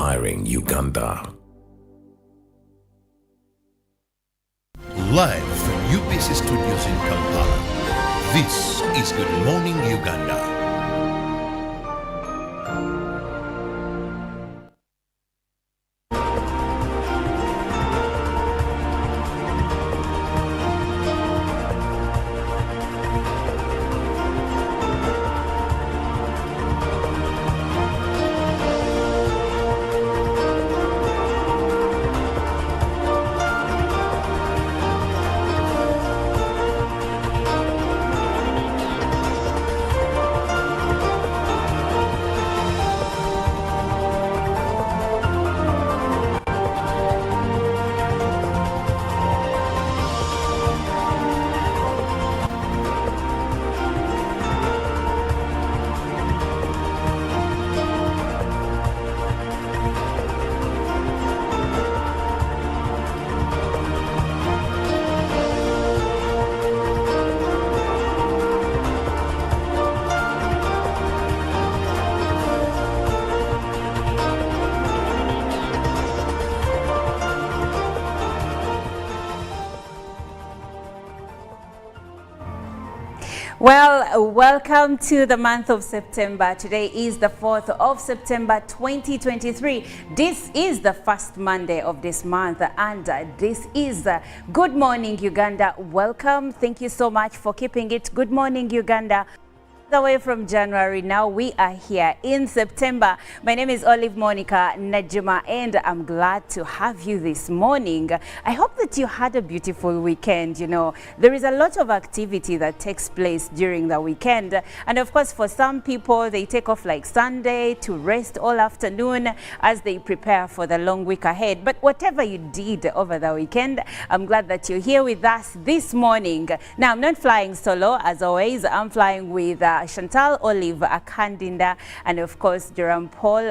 inspiring Uganda. Live from UBC Studios in Kampala, this is Good Morning Uganda. Well, welcome to the month of September. Today is the 4th of September 2023. This is the first Monday of this month, and this is Good Morning Uganda. Welcome. Thank you so much for keeping it Good Morning Uganda. Away from January, now we are here in September. My name is Olive Monica Najuma, and I'm glad to have you this morning. I hope that you had a beautiful weekend. You know, there is a lot of activity that takes place during the weekend, and of course for some people they take off like Sunday to rest all afternoon as they prepare for the long week ahead. But whatever you did over the weekend, I'm glad that you're here with us this morning. Now, I'm not flying solo as always. I'm flying with Chantal Olive Akandinda, and of course Jerome Paul,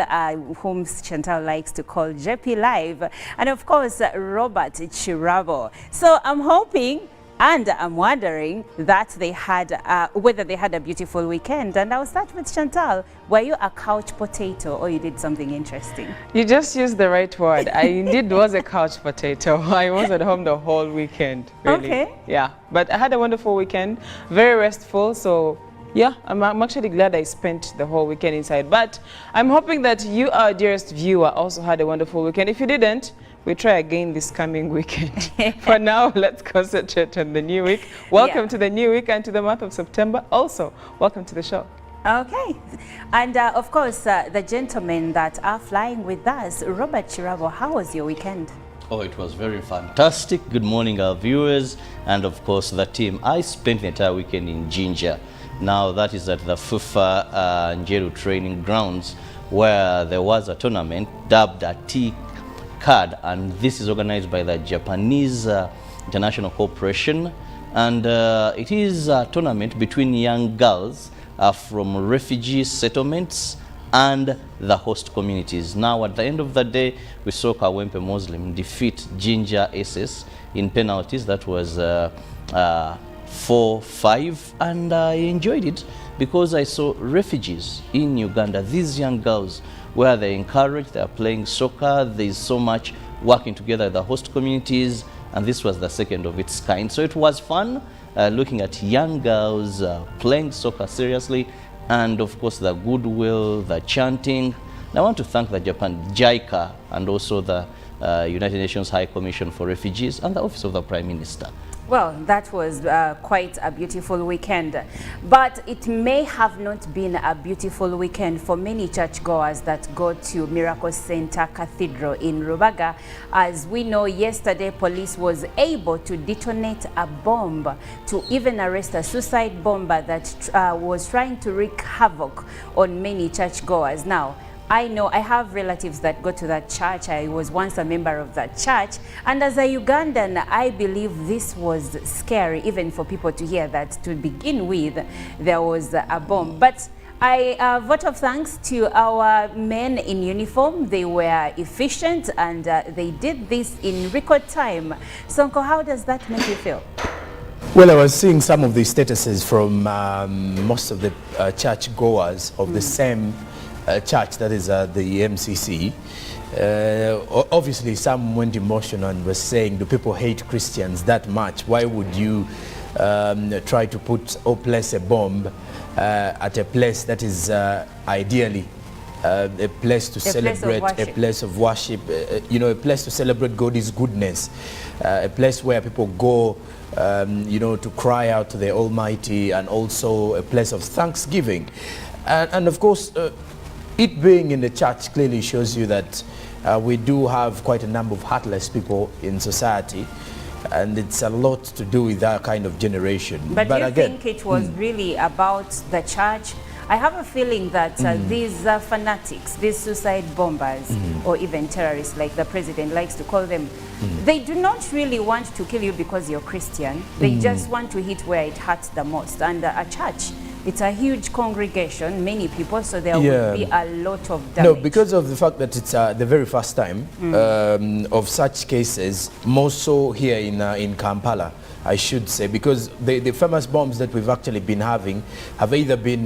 whom Chantal likes to call JP Live, and of course Robert Chirabo. So I'm hoping and I'm wondering that they had whether they had a beautiful weekend. And I'll start with Chantal. Were you a couch potato, or you did something interesting? You just used the right word. I indeed was a couch potato. I was at home the whole weekend, really. Okay. Yeah, but I had a wonderful weekend, very restful. So yeah, I'm actually glad I spent the whole weekend inside. But I'm hoping that you, our dearest viewer, also had a wonderful weekend. If you didn't, we try again this coming weekend. For now, let's concentrate on the new week. Welcome to the new week and to the month of September. Also, welcome to the show. Okay. And of course, the gentlemen that are flying with us, Robert Chirabo, how was your weekend? Oh, it was very fantastic. Good morning, our viewers, and of course the team. I spent the entire weekend in Jinja. Now that is at the FUFA Njeru training grounds, where there was a tournament dubbed a T-Card, and this is organized by the Japanese International Corporation, and it is a tournament between young girls from refugee settlements and the host communities. Now at the end of the day, we saw Kawempe Muslim defeat Jinja SS in penalties. That was 4-5, and I enjoyed it because I saw refugees in Uganda, these young girls, where they're encouraged, they're playing soccer, there's so much working together with the host communities, and this was the second of its kind. So it was fun looking at young girls playing soccer seriously, and of course the goodwill, the chanting. And I want to thank the Japan JICA and also the United Nations High Commission for Refugees and the Office of the Prime Minister. Well, that was quite a beautiful weekend, but it may have not been a beautiful weekend for many churchgoers that go to Miracle Center Cathedral in Rubaga. As we know, yesterday police was able to detonate a bomb, to even arrest a suicide bomber that was trying to wreak havoc on many churchgoers. Now, I know I have relatives that go to that church. I was once a member of that church. And as a Ugandan, I believe this was scary, even for people to hear that to begin with, there was a bomb. But I vote of thanks to our men in uniform. They were efficient and they did this in record time. Sonko, how does that make you feel? Well, I was seeing some of the statuses from most of the church goers of the same church, that is the MCC, obviously some went emotional and was saying, do people hate Christians that much? Why would you try to put or place a bomb at a place that is ideally a place to celebrate, a place of worship, you know, a place to celebrate God's goodness, a place where people go, you know, to cry out to the Almighty, and also a place of thanksgiving. And of course, it being in the church clearly shows you that we do have quite a number of heartless people in society, and it's a lot to do with that kind of generation. But do you think it was really about the church? I have a feeling that these fanatics, these suicide bombers, or even terrorists, like the president likes to call them, they do not really want to kill you because you're Christian. They just want to hit where it hurts the most. And a church, it's a huge congregation, many people, so there will be a lot of damage. No, because of the fact that it's the very first time of such cases, more so here in Kampala, I should say, because the famous bombs that we've actually been having have either been,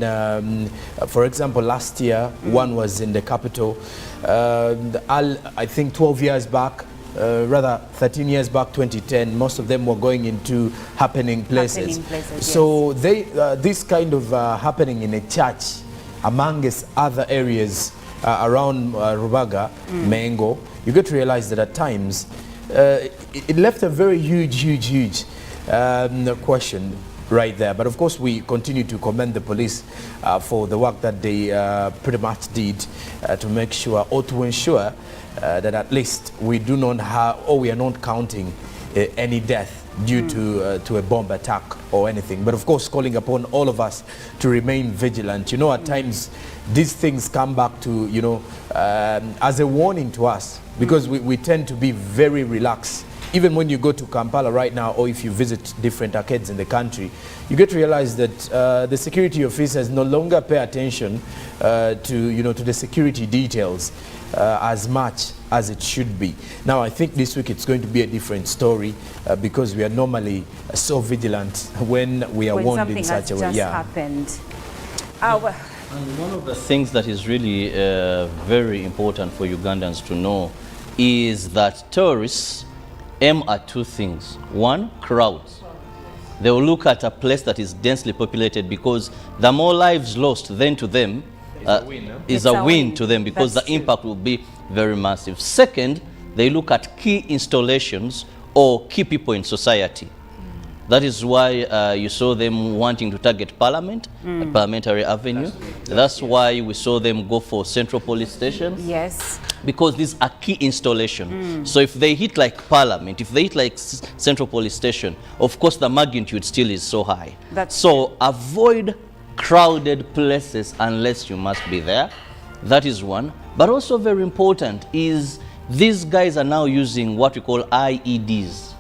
for example, last year, one was in the capital, I think 12 years back, rather 13 years back, 2010, most of them were going into happening places. So they, this kind of happening in a church, amongst other areas around Rubaga, Mengo, you get to realize that at times, it left a very huge question right there. But of course, we continue to commend the police for the work that they pretty much did to make sure, or to ensure that at least we do not have, or we are not counting any death due to a bomb attack or anything. But of course, calling upon all of us to remain vigilant. You know, at times these things come back to, you know, as a warning to us, because we tend to be very relaxed. Even when you go to Kampala right now, or if you visit different arcades in the country, you get to realize that the security officers no longer pay attention to, you know, to the security details as much as it should be. Now, I think this week it's going to be a different story because we are normally so vigilant when we are warned in such a way. Just happened. And one of the things that is really very important for Ugandans to know is that terrorists aim at two things. One, crowds. They will look at a place that is densely populated, because the more lives lost, then to them is a win to them, because the impact will be very massive. Second, they look at key installations or key people in society. That is why you saw them wanting to target Parliament, Parliamentary Avenue. That's why we saw them go for Central Police Station. Yes. Because these are key installations. So if they hit like Parliament, if they hit like Central Police Station, of course the magnitude still is so high. So avoid crowded places unless you must be there. That is one. But also very important is these guys are now using what we call IEDs.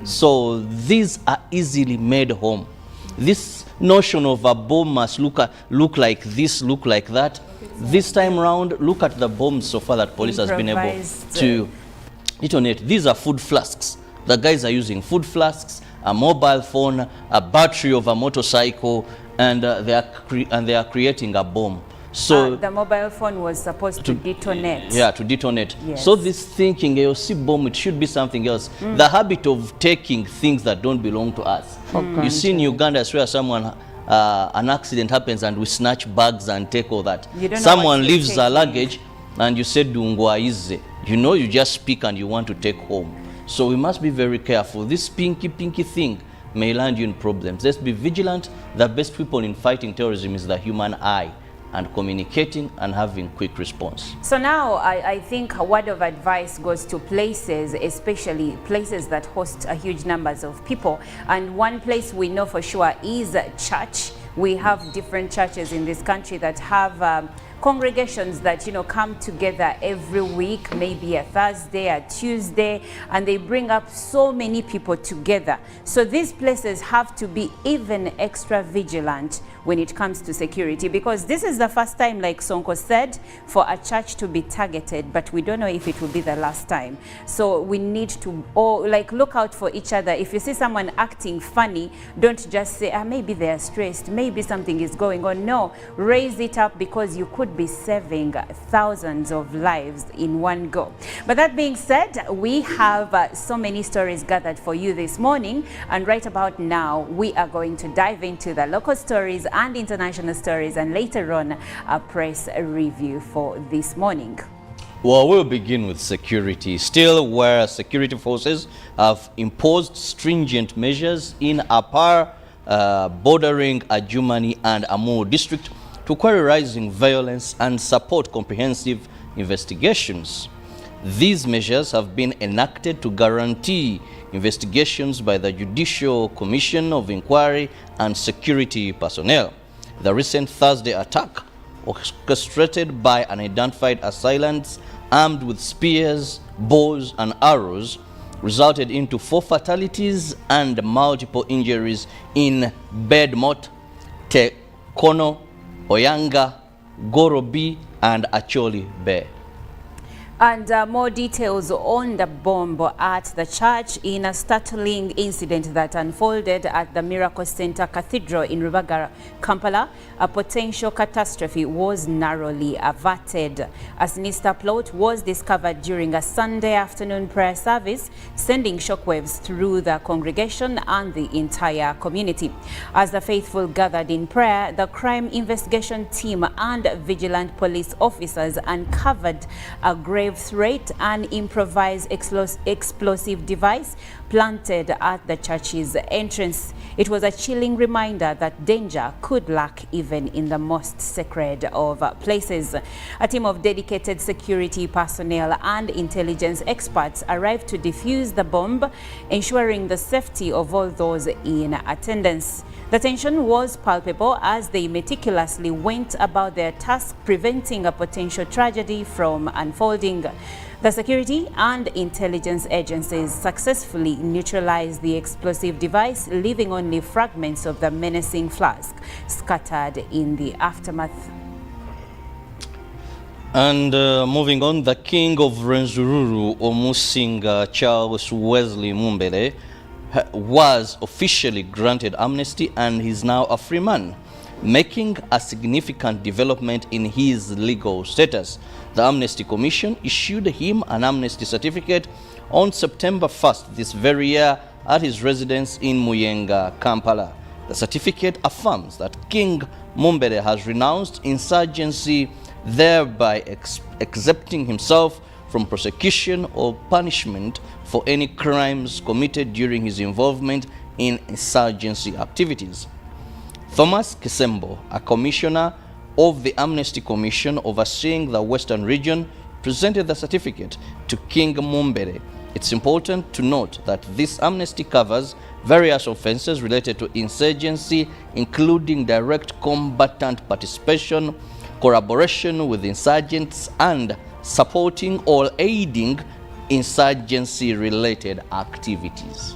So these are easily made home. This notion of a bomb must look like this, look like that. This time round, look at the bombs so far that police has been able to detonate. These are food flasks. The guys are using food flasks, a mobile phone, a battery of a motorcycle, and they are creating a bomb. So the mobile phone was supposed to detonate. Yeah, to detonate. Yes. So this thinking, AOC bomb, it should be something else. The habit of taking things that don't belong to us. You see in Uganda, where someone, an accident happens and we snatch bags and take all that. Someone leaves their luggage and you say, Dungwa ize. You know, you just pick and you want to take home. So we must be very careful. This pinky thing may land you in problems. Let's be vigilant. The best weapon in fighting terrorism is the human eye, and communicating and having quick response. So now I think a word of advice goes to places, especially places that host a huge numbers of people. And one place we know for sure is church. We have different churches in this country that have congregations that, you know, come together every week, maybe a Thursday, a Tuesday, and they bring up so many people together. So these places have to be even extra vigilant when it comes to security, because this is the first time, like Sonko said, for a church to be targeted, but we don't know if it will be the last time. So we need to all look out for each other. If you see someone acting funny, don't just say, maybe they are stressed, maybe something is going on. No, raise it up, because you could be saving thousands of lives in one go. But that being said, we have so many stories gathered for you this morning, and right about now we are going to dive into the local stories and international stories, and later on a press review for this morning. Well, we'll begin with security. Still, where security forces have imposed stringent measures in Apar, bordering Adjumani and Amur district, to query rising violence and support comprehensive investigations. These measures have been enacted to guarantee investigations by the Judicial Commission of Inquiry and security personnel. The recent Thursday attack, orchestrated by unidentified assailants armed with spears, bows and arrows, resulted into 4 fatalities and multiple injuries in Bedmont, Tekono, Oyanga, Gorobi and Acholi Bay. And more details on the bomb at the church in a startling incident that unfolded at the Miracle Center Cathedral in Rubagara, Kampala. A potential catastrophe was narrowly averted. A sinister plot was discovered during a Sunday afternoon prayer service, sending shockwaves through the congregation and the entire community. As the faithful gathered in prayer, the crime investigation team and vigilant police officers uncovered a grave threat, an improvised explosive device planted at the church's entrance. It was a chilling reminder that danger could lurk even in the most sacred of places. A team of dedicated security personnel and intelligence experts arrived to defuse the bomb, ensuring the safety of all those in attendance. The tension was palpable as they meticulously went about their task, preventing a potential tragedy from unfolding. The security and intelligence agencies successfully neutralized the explosive device, leaving only fragments of the menacing flask scattered in the aftermath. And moving on, the King of Rwenzururu, Omusinga Charles Wesley Mumbere, was officially granted amnesty and is now a free man, making a significant development in his legal status. The Amnesty Commission issued him an amnesty certificate on September 1st this very year at his residence in Muyenga, Kampala. The certificate affirms that King Mumbere has renounced insurgency, thereby exempting himself from prosecution or punishment for any crimes committed during his involvement in insurgency activities. Thomas Kisembo, a commissioner of the Amnesty Commission overseeing the Western region, presented the certificate to King Mumbere. It's important to note that this amnesty covers various offenses related to insurgency, including direct combatant participation, collaboration with insurgents, and supporting or aiding insurgency-related activities.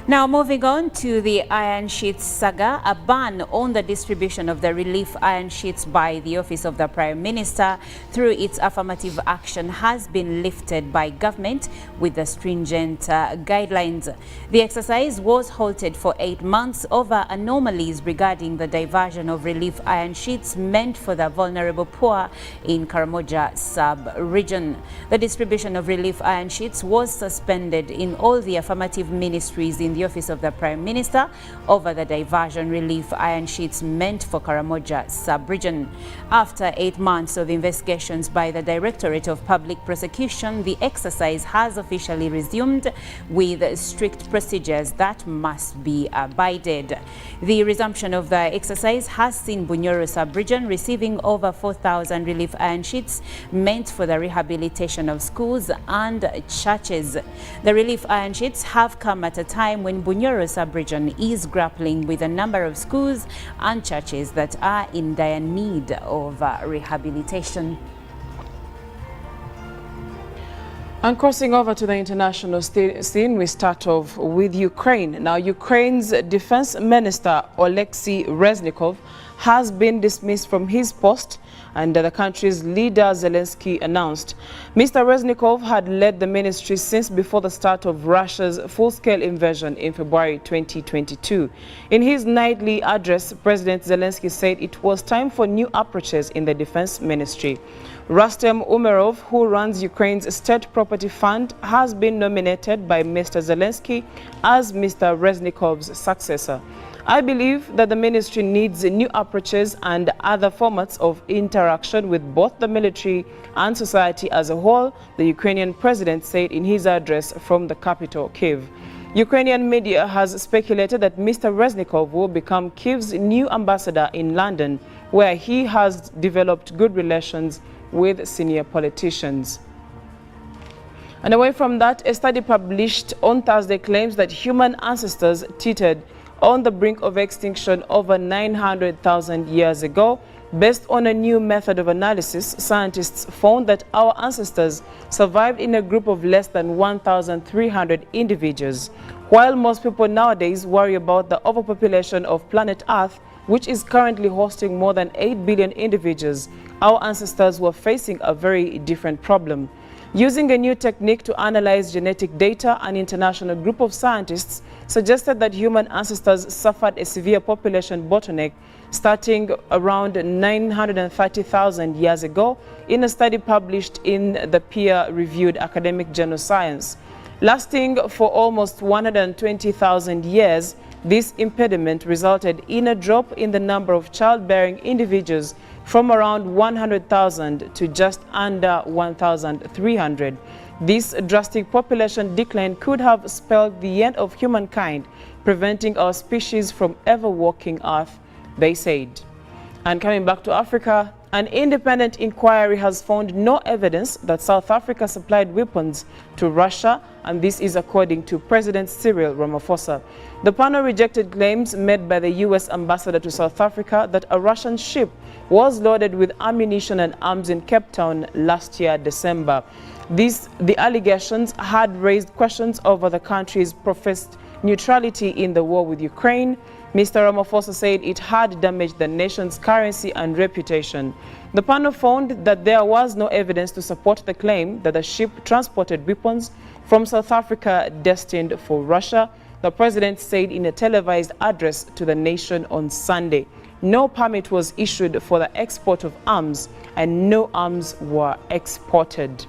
Now moving on to the iron sheets saga, a ban on the distribution of the relief iron sheets by the Office of the Prime Minister through its affirmative action has been lifted by government with the stringent guidelines. The exercise was halted for 8 months over anomalies regarding the diversion of relief iron sheets meant for the vulnerable poor in Karamoja sub-region. The distribution of relief iron sheets was suspended in all the affirmative ministries in the Office of the Prime Minister over the diversion relief iron sheets meant for Karamoja sub-region. After 8 months of investigations by the Directorate of Public Prosecution, the exercise has officially resumed with strict procedures that must be abided. The resumption of the exercise has seen Bunyoro sub-region receiving over 4,000 relief iron sheets meant for the rehabilitation of schools and churches. The relief iron sheets have come at a time when Bunyoro sub-region is grappling with a number of schools and churches that are in dire need of rehabilitation. And crossing over to the international scene, we start off with Ukraine. Now, Ukraine's Defense Minister Oleksiy Reznikov has been dismissed from his post, and the country's leader Zelensky announced. Mr. Reznikov had led the ministry since before the start of Russia's full-scale invasion in February 2022. In his nightly address, President Zelensky said it was time for new approaches in the defense ministry. Rustem Umerov, who runs Ukraine's State Property Fund, has been nominated by Mr. Zelensky as Mr. Reznikov's successor. I believe that the ministry needs new approaches and other formats of interaction with both the military and society as a whole, the Ukrainian president said in his address from the capital, Kyiv. Ukrainian media has speculated that Mr. Reznikov will become Kyiv's new ambassador in London, where he has developed good relations with senior politicians. And away from that, a study published on Thursday claims that human ancestors teetered on the brink of extinction over 900,000 years ago. Based on a new method of analysis, scientists found that our ancestors survived in a group of less than 1,300 individuals. While most people nowadays worry about the overpopulation of planet Earth, which is currently hosting more than 8 billion individuals, our ancestors were facing a very different problem. Using a new technique to analyze genetic data, an international group of scientists suggested that human ancestors suffered a severe population bottleneck starting around 930,000 years ago in a study published in the peer-reviewed academic journal Science. Lasting for almost 120,000 years, this impediment resulted in a drop in the number of childbearing individuals from around 100,000 to just under 1,300. This drastic population decline could have spelled the end of humankind, preventing our species from ever walking Earth, they said. And coming back to Africa, an independent inquiry has found no evidence that South Africa supplied weapons to Russia, and this is according to President Cyril Ramaphosa. The panel rejected claims made by the U.S. ambassador to South Africa that a Russian ship was loaded with ammunition and arms in Cape Town last year, December. The allegations had raised questions over the country's professed neutrality in the war with Ukraine. Mr. Ramaphosa said it had damaged the nation's currency and reputation. The panel found that there was no evidence to support the claim that the ship transported weapons from South Africa destined for Russia. The president said in a televised address to the nation on Sunday. No permit was issued for the export of arms, and no arms were exported.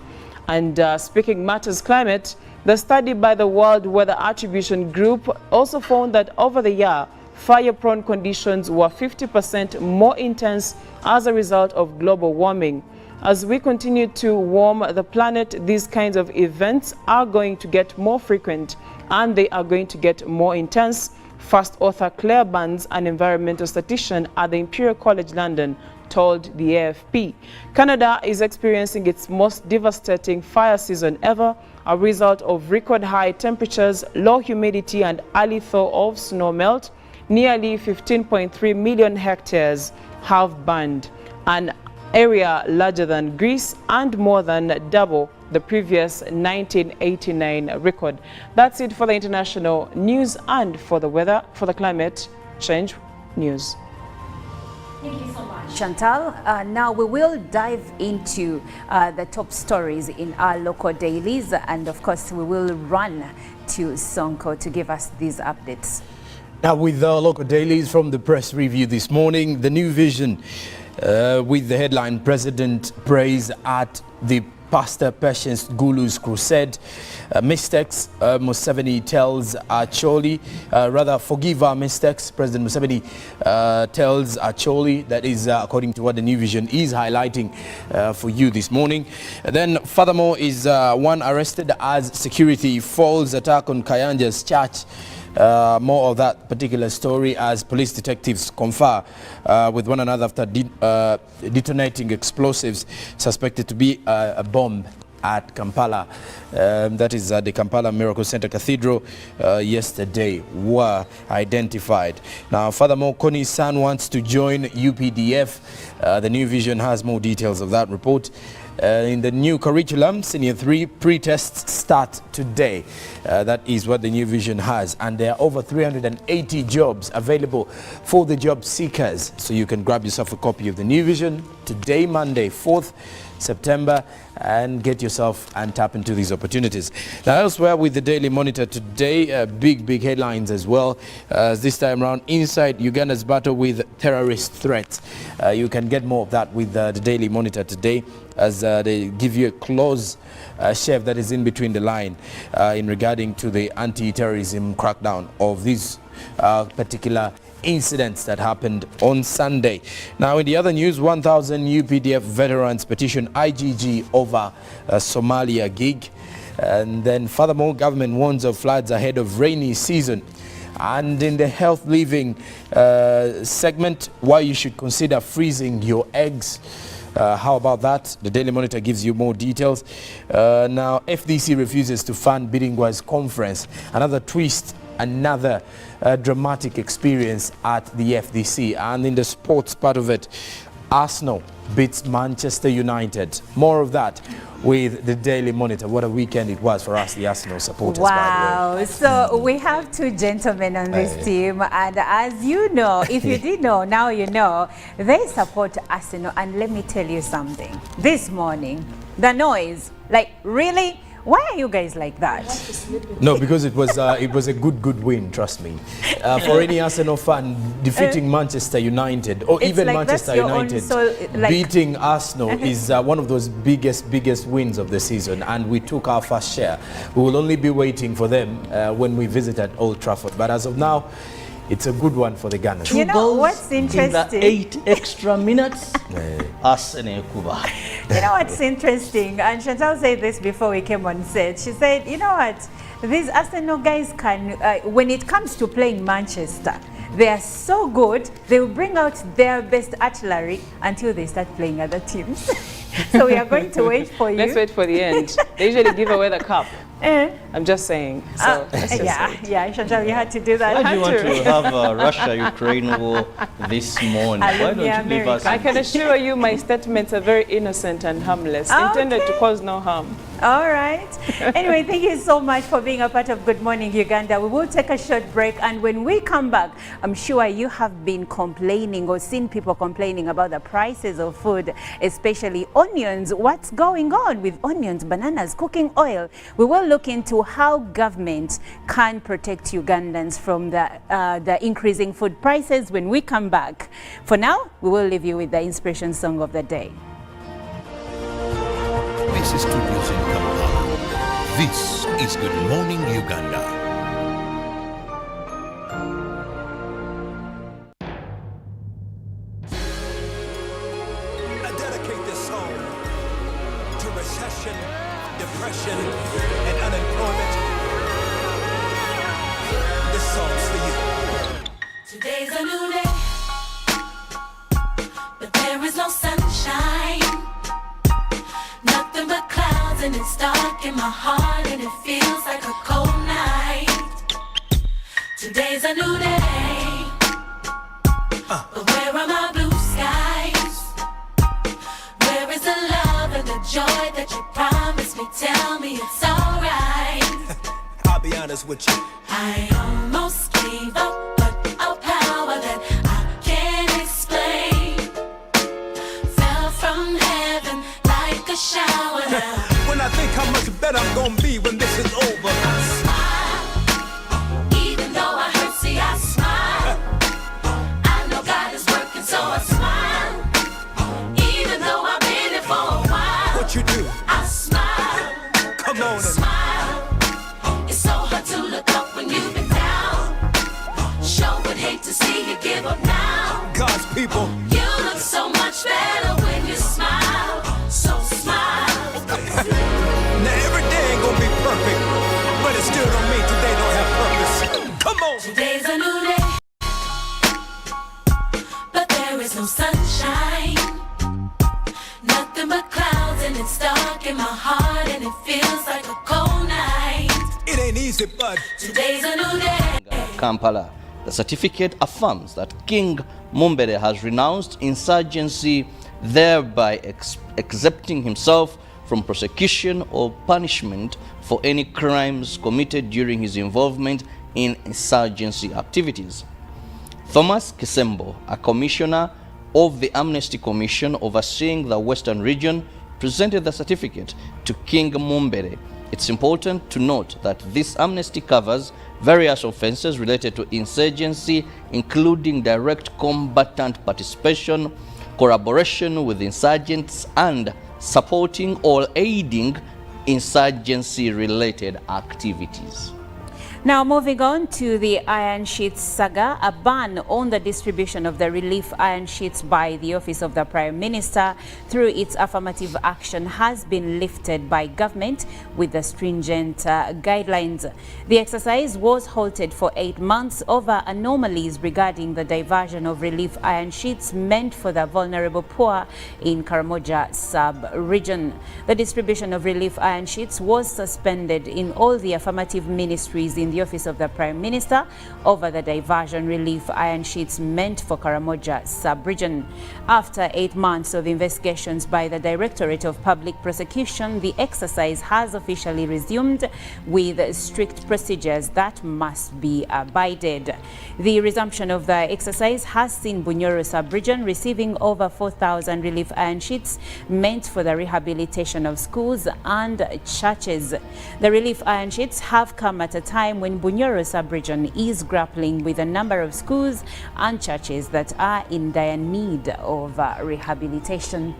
And speaking matters climate, the study by the World Weather Attribution Group also found that over the year, fire-prone conditions were 50% more intense as a result of global warming. As we continue to warm the planet, these kinds of events are going to get more frequent and they are going to get more intense. First author Claire Burns, an environmental statistician at the Imperial College London, told the AFP. Canada is experiencing its most devastating fire season ever, a result of record high temperatures, low humidity and early thaw of snow melt. Nearly 15.3 million hectares have burned, an area larger than Greece and more than double the previous 1989 record. That's it for the international news and for the weather, for the climate change news. Thank you so much, Chantal. Now we will dive into the top stories in our local dailies, and of course we will run to Sonko to give us these updates. Now, with our local dailies from the press review this morning, the New Vision with the headline, President prays at the Pastor Patience Gulu's crusade. Mistakes, Museveni tells Acholi, rather forgive our mistakes. President Museveni tells Acholi, that is according to what the New Vision is highlighting for you this morning. Then furthermore is one arrested as security falls attack on Kayanja's church. More of that particular story as police detectives confer with one another after detonating explosives suspected to be a bomb at Kampala. That is the Kampala Miracle Center Cathedral yesterday were identified. Now, furthermore, Connie's son wants to join UPDF. The New Vision has more details of that report. In the new curriculum, Senior 3 pre-tests start today. That is what the new vision has. And there are over 380 jobs available for the job seekers. So you can grab yourself a copy of the new vision today, Monday, 4th September, and get yourself and tap into these opportunities. Now elsewhere with the Daily Monitor today, big headlines as well. This time around, inside Uganda's battle with terrorist threats. You can get more of that with the Daily Monitor today, as they give you a close chef that is in between the line in regarding to the anti-terrorism crackdown of these particular incidents that happened on Sunday. Now in the other news, 1,000 UPDF veterans petition IGG over Somalia gig. And then furthermore, government warns of floods ahead of rainy season. And in the health living segment, why you should consider freezing your eggs. How about that? The Daily Monitor gives you more details. Now, FDC refuses to fund Biringwa's conference. Another twist, another dramatic experience at the FDC. And in the sports part of it, Arsenal beats Manchester United. More of that with the Daily Monitor. What a weekend it was for us, the Arsenal supporters. Wow. By the way. So we have two gentlemen on this team, and as you know, if you did know, now you know, they support Arsenal. And let me tell you something. This morning, the noise, like really? Why are you guys like that? No, because it was a good win, trust me. For any Arsenal fan, defeating Manchester United, or even like Manchester United beating Arsenal is one of those biggest wins of the season, and we took our first share. We will only be waiting for them when we visit at Old Trafford. But as of now, it's a good one for the Gunners. You know what's interesting? In the 8 extra minutes, Arsenal Kuba. You know what's interesting? And Chantal said this before we came on set. She said, you know what? These Arsenal guys can, when it comes to playing Manchester, they are so good, they will bring out their best artillery until they start playing other teams. So we are going to wait for you. Let's wait for the end. They usually give away the cup. I'm just saying. So yeah, Chantal, you had to do that. Why do you want to have Russia-Ukraine war this morning? Why don't you leave us? I can assure you my statements are very innocent and harmless, intended to cause no harm. All right. Anyway, thank you so much for being a part of Good Morning Uganda. We will take a short break, and when we come back, I'm sure you have been complaining or seen people complaining about the prices of food, especially onions. What's going on with onions, bananas, cooking oil? We will look into how government can protect Ugandans from the increasing food prices when we come back. For now, we will leave you with the inspiration song of the day. This is Studios in Kampala. This is Good Morning Uganda. I dedicate this song to recession, depression, and unemployment. This song's for you. Today's a new day, but there is no sunshine. Nothing but clouds, and it's dark in my heart, and it feels like a cold night. Today's a new day, but where are my blue skies? Where is the love and the joy that you promised me? Tell me it's alright. I'll be honest with you. I almost gave up, but a power that I can't explain fell from heaven like a shower now. When I think how much better I'm gonna be when this is over, I smile, even though I hurt, see I smile. I know God is working, so I smile, even though I've been here for a while. what you do? I smile, Come on and smile. It's so hard to look up when you've been down. Sure would hate to see you give up now. God's people. You look so much better when you smile, so smile. Now every day ain't gonna be perfect, but it still don't mean today don't have purpose. Come on. Today's a new day, but there is no sunshine. Nothing but clouds, and it's dark in my heart, and it feels like a cold night. It ain't easy, but Today's a new day. Kampala. The certificate affirms that King Mumbere has renounced insurgency thereby exempting himself from prosecution or punishment for any crimes committed during his involvement in insurgency activities. Thomas Kisembo, a commissioner of the Amnesty Commission overseeing the Western region, presented the certificate to King Mumbere. It's important to note that this amnesty covers various offenses related to insurgency, including direct combatant participation, collaboration with insurgents, and supporting or aiding insurgency-related activities. Now moving on to the iron sheets saga, a ban on the distribution of the relief iron sheets by the Office of the Prime Minister through its affirmative action has been lifted by government with the stringent guidelines. The exercise was halted for 8 months over anomalies regarding the diversion of relief iron sheets meant for the vulnerable poor in Karamoja sub-region. The distribution of relief iron sheets was suspended in all the affirmative ministries in the Office of the Prime Minister over the diversion relief iron sheets meant for Karamoja sub-region. After 8 months of investigations by the Directorate of Public Prosecution, the exercise has officially resumed with strict procedures that must be abided. The resumption of the exercise has seen Bunyoro sub-region receiving over 4,000 relief iron sheets meant for the rehabilitation of schools and churches. The relief iron sheets have come at a time when Bunyoro sub-region is grappling with a number of schools and churches that are in dire need of rehabilitation.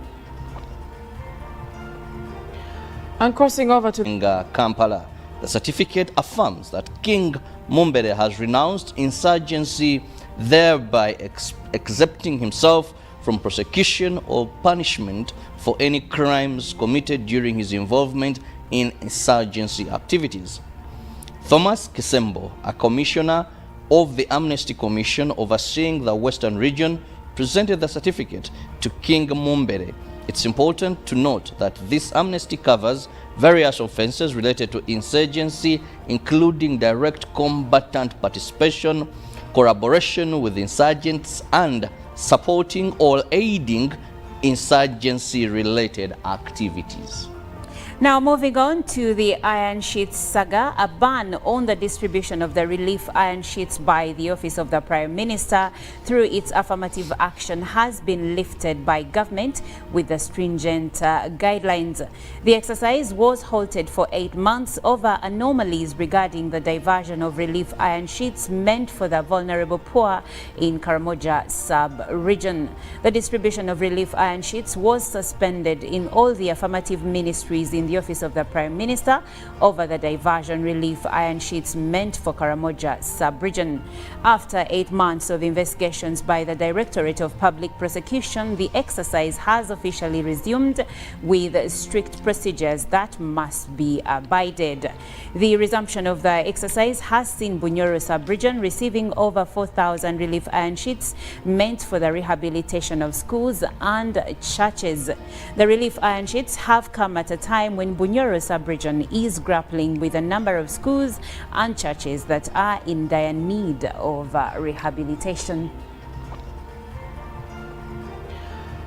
And crossing over to Kampala, the certificate affirms that King Mumbere has renounced insurgency, thereby exempting himself from prosecution or punishment for any crimes committed during his involvement in insurgency activities. Thomas Kisembo, a commissioner of the Amnesty Commission overseeing the Western region, presented the certificate to King Mumbere. It's important to note that this amnesty covers various offenses related to insurgency, including direct combatant participation, collaboration with insurgents, and supporting or aiding insurgency-related activities. Now moving on to the iron sheets saga, a ban on the distribution of the relief iron sheets by the Office of the Prime Minister through its affirmative action has been lifted by government with the stringent guidelines. The exercise was halted for 8 months over anomalies regarding the diversion of relief iron sheets meant for the vulnerable poor in Karamoja sub-region. The distribution of relief iron sheets was suspended in all the affirmative ministries in the Office of the Prime Minister over the diversion relief iron sheets meant for Karamoja sub-region. After 8 months of investigations by the Directorate of Public Prosecution, the exercise has officially resumed with strict procedures that must be abided. The resumption of the exercise has seen Bunyoro sub-region receiving over 4,000 relief iron sheets meant for the rehabilitation of schools and churches. The relief iron sheets have come at a time when Bunyoro sub-region is grappling with a number of schools and churches that are in dire need of rehabilitation.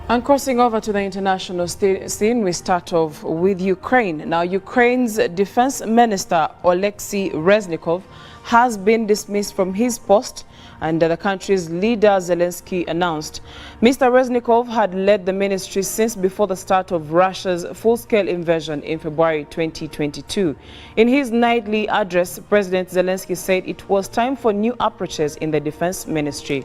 And crossing over to the international scene, we start off with Ukraine. Now, Ukraine's Defense Minister Oleksiy Reznikov has been dismissed from his post, and the country's leader Zelensky announced. Mr. Reznikov had led the ministry since before the start of Russia's full-scale invasion in February 2022. In his nightly address, President Zelensky said it was time for new approaches in the defense ministry.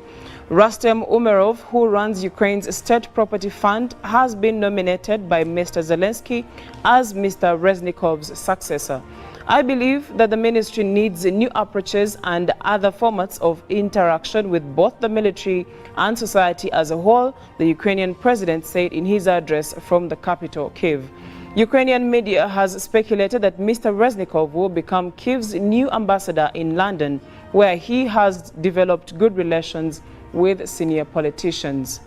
Rustem Umerov, who runs Ukraine's State Property Fund, has been nominated by Mr. Zelensky as Mr. Reznikov's successor. I believe that the ministry needs new approaches and other formats of interaction with both the military and society as a whole, the Ukrainian president said in his address from the capital, Kyiv. Ukrainian media has speculated that Mr. Reznikov will become Kyiv's new ambassador in London, where he has developed good relations with senior politicians.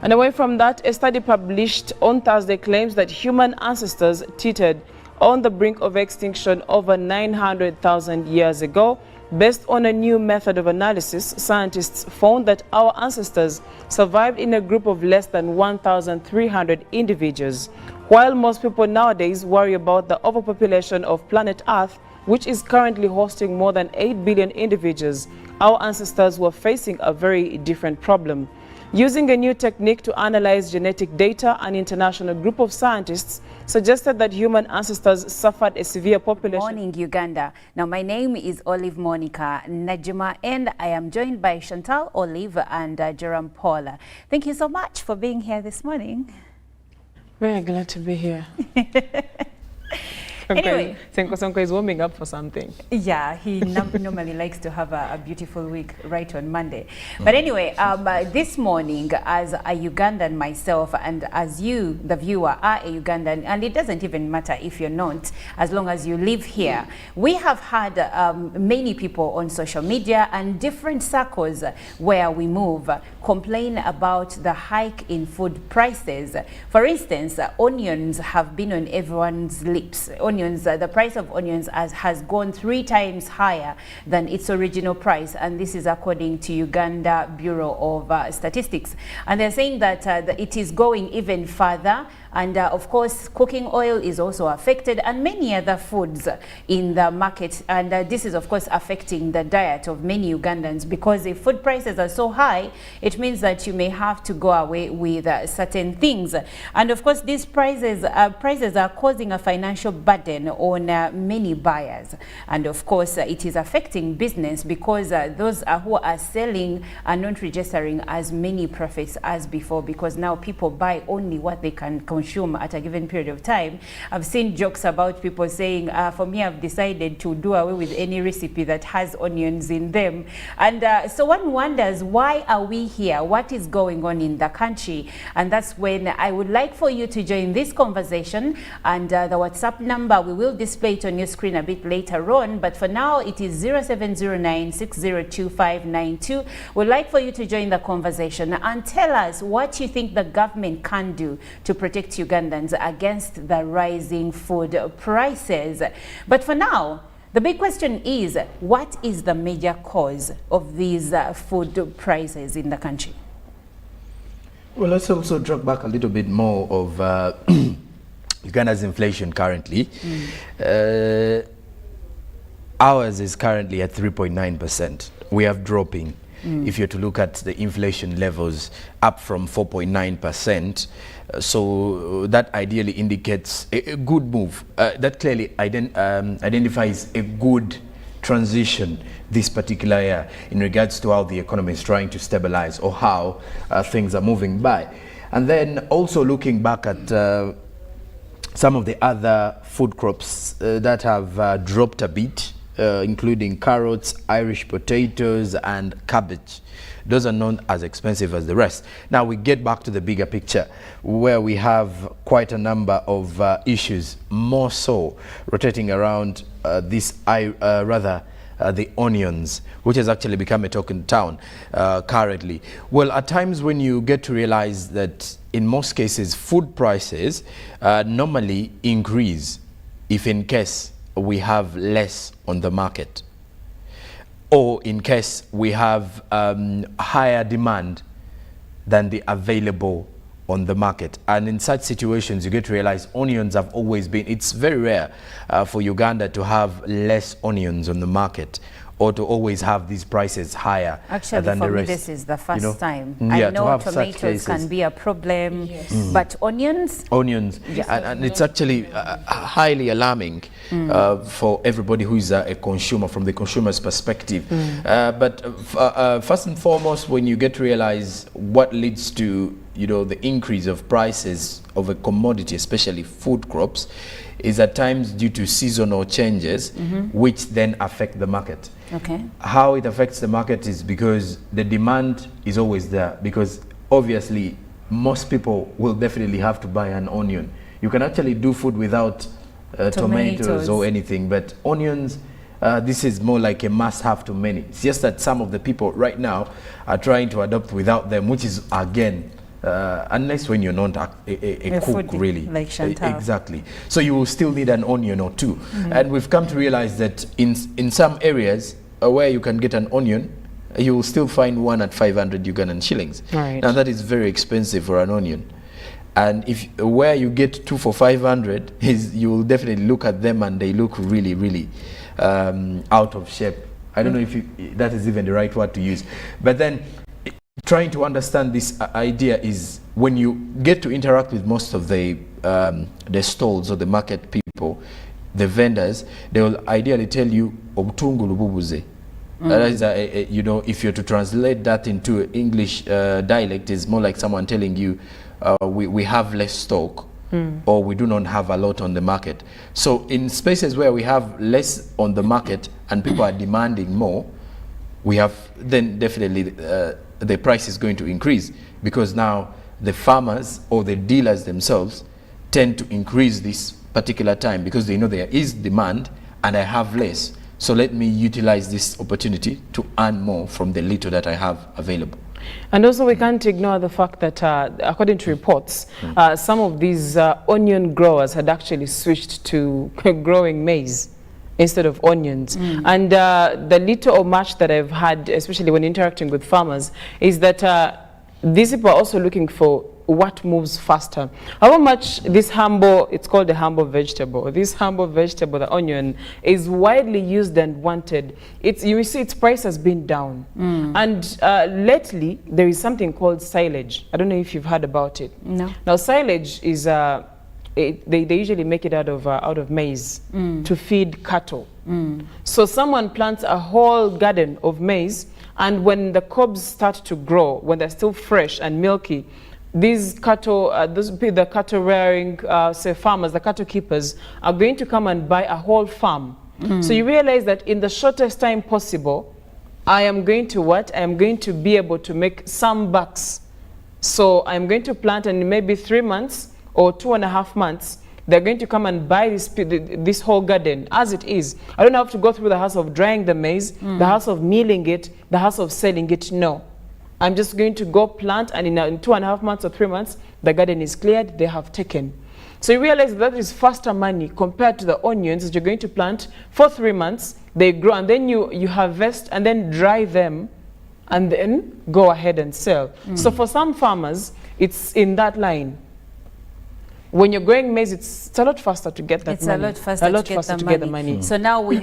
And away from that, a study published on Thursday claims that human ancestors teetered on the brink of extinction over 900,000 years ago. Based on a new method of analysis, scientists found that our ancestors survived in a group of less than 1,300 individuals. While most people nowadays worry about the overpopulation of planet Earth, which is currently hosting more than 8 billion individuals, our ancestors were facing a very different problem. Using a new technique to analyze genetic data, an international group of scientists suggested that human ancestors suffered a severe population. Morning, Uganda. Now, my name is Olive Monica Najima, and I am joined by Chantal, Olive, and Jerome Paula. Thank you so much for being here this morning. Very glad to be here. Anyway, Sonko is warming up for something. Yeah, he normally likes to have a beautiful week right on Monday. But anyway, this morning, as a Ugandan myself, and as you, the viewer, are a Ugandan, and it doesn't even matter if you're not, as long as you live here, we have had many people on social media and different circles where we move complain about the hike in food prices. For instance, onions have been on everyone's lips. The price of onions has gone 3 times higher than its original price, and this is according to Uganda Bureau of Statistics. And they're saying that it is going even further. And of course, cooking oil is also affected, and many other foods in the market. And this is, of course, affecting the diet of many Ugandans, because if food prices are so high, it means that you may have to go away with certain things. And of course, these prices are causing a financial burden on many buyers. And of course, it is affecting business, because those who are selling are not registering as many profits as before, because now people buy only what they can consume at a given period of time. I've seen jokes about people saying, for me, I've decided to do away with any recipe that has onions in them. And so one wonders, why are we here? What is going on in the country? And that's when I would like for you to join this conversation. And the WhatsApp number, we will display it on your screen a bit later on. But for now, it is 0709602592. We'd like for you to join the conversation and tell us what you think the government can do to protect Ugandans against the rising food prices. But for now, the big question is, what is the major cause of these food prices in the country? Well, let's also drag back a little bit more of Uganda's inflation currently. Ours is currently at 3.9%. We are dropping. If you're to look at the inflation levels, up from 4.9%. So that ideally indicates a good move. That clearly identifies a good transition this particular year in regards to how the economy is trying to stabilize, or how things are moving by. And then also looking back at some of the other food crops that have dropped a bit, including carrots, Irish potatoes, and cabbage. Those are not as expensive as the rest. Now we get back to the bigger picture, where we have quite a number of issues, more so rotating around the onions, which has actually become a talk in town currently. Well, at times when you get to realize that in most cases food prices normally increase if in case we have less on the market, or in case we have higher demand than the available on the market. And in such situations, you get to realize onions have always been, it's very rare for Uganda to have less onions on the market, or to always have these prices higher than the rest. This is the first time. Yeah, I know tomatoes can be a problem, but onions? Onions, and it's actually highly alarming for everybody who is a consumer, from the consumer's perspective. But first and foremost, when you get to realize what leads to the increase of prices of a commodity, especially food crops, is at times due to seasonal changes, which then affect the market. Okay. How it affects the market is because the demand is always there, because obviously most people will definitely have to buy an onion. You can actually do food without tomatoes or anything, but onions, this is more like a must-have to many. It's just that some of the people right now are trying to adopt without them, which is again unless when you're not a cook, foodie, really. like Chantal. Exactly. So you will still need an onion or two. And we've come to realize that in some areas where you can get an onion, you will still find one at 500 Ugandan shillings. Right. Now that is very expensive for an onion. And if where you get two for 500 is, you will definitely look at them and they look really, really out of shape. I don't know if that is even the right word to use. But then trying to understand this idea is when you get to interact with most of the stalls or the market people, the vendors, they will ideally tell you obutungulu bubuze. That is, you know, if you're to translate that into English dialect, is more like someone telling you we have less stock or we do not have a lot on the market. So in spaces where we have less on the market and people are demanding more, we have then definitely the price is going to increase, because now the farmers or the dealers themselves tend to increase this particular time because they know there is demand and I have less. So let me utilize this opportunity to earn more from the little that I have available. And also we can't ignore the fact that according to reports, some of these onion growers had actually switched to growing maize instead of onions. And the little or much that I've had, especially when interacting with farmers, is that these people are also looking for what moves faster. How much this humble, it's called the humble vegetable, this humble vegetable, the onion, is widely used and wanted. You see its price has been down. And lately, there is something called silage. I don't know if you've heard about it. No. Now silage is, they usually make it out of maize to feed cattle. So someone plants a whole garden of maize, and when the cobs start to grow, when they're still fresh and milky, these cattle, the cattle rearing, say farmers, the cattle keepers, are going to come and buy a whole farm. So you realize that in the shortest time possible, I am going to what? I am going to be able to make some bucks. So I'm going to plant, and in maybe 3 months or 2.5 months, they're going to come and buy this whole garden as it is. I don't have to go through the hassle of drying the maize, the hassle of milling it, the hassle of selling it. No. I'm just going to go plant, and in 2.5 months or 3 months, the garden is cleared, they have taken. So you realize that is faster money compared to the onions that you're going to plant for 3 months, they grow, and then you harvest and then dry them and then go ahead and sell. So for some farmers, it's in that line. When you're growing maize, it's a lot faster to get that money. It's a lot faster to get the money. So now we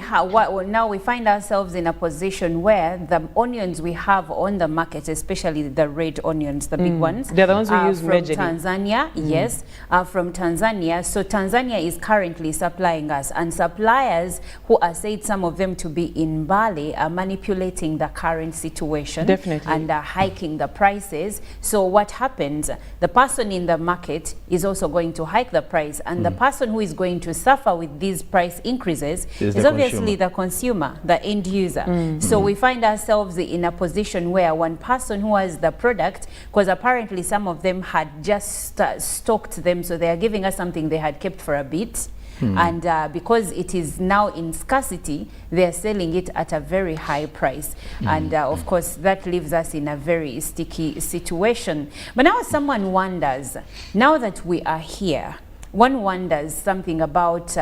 find ourselves in a position where the onions we have on the market, especially the red onions, the big ones, they're the ones we use from majorly. Tanzania. Yes, from Tanzania. So Tanzania is currently supplying us, and suppliers who are said, some of them to be in Bali, are manipulating the current situation. Definitely. And hiking the prices. So what happens? The person in the market is also going to hike the price, and the person who is going to suffer with these price increases is obviously the consumer, the end user. So we find ourselves in a position where one person who has the product, because apparently some of them had just stocked them, so they are giving us something they had kept for a bit. And because it is now in scarcity, they're selling it at a very high price. And of course, that leaves us in a very sticky situation. But now someone wonders, now that we are here, one wonders something about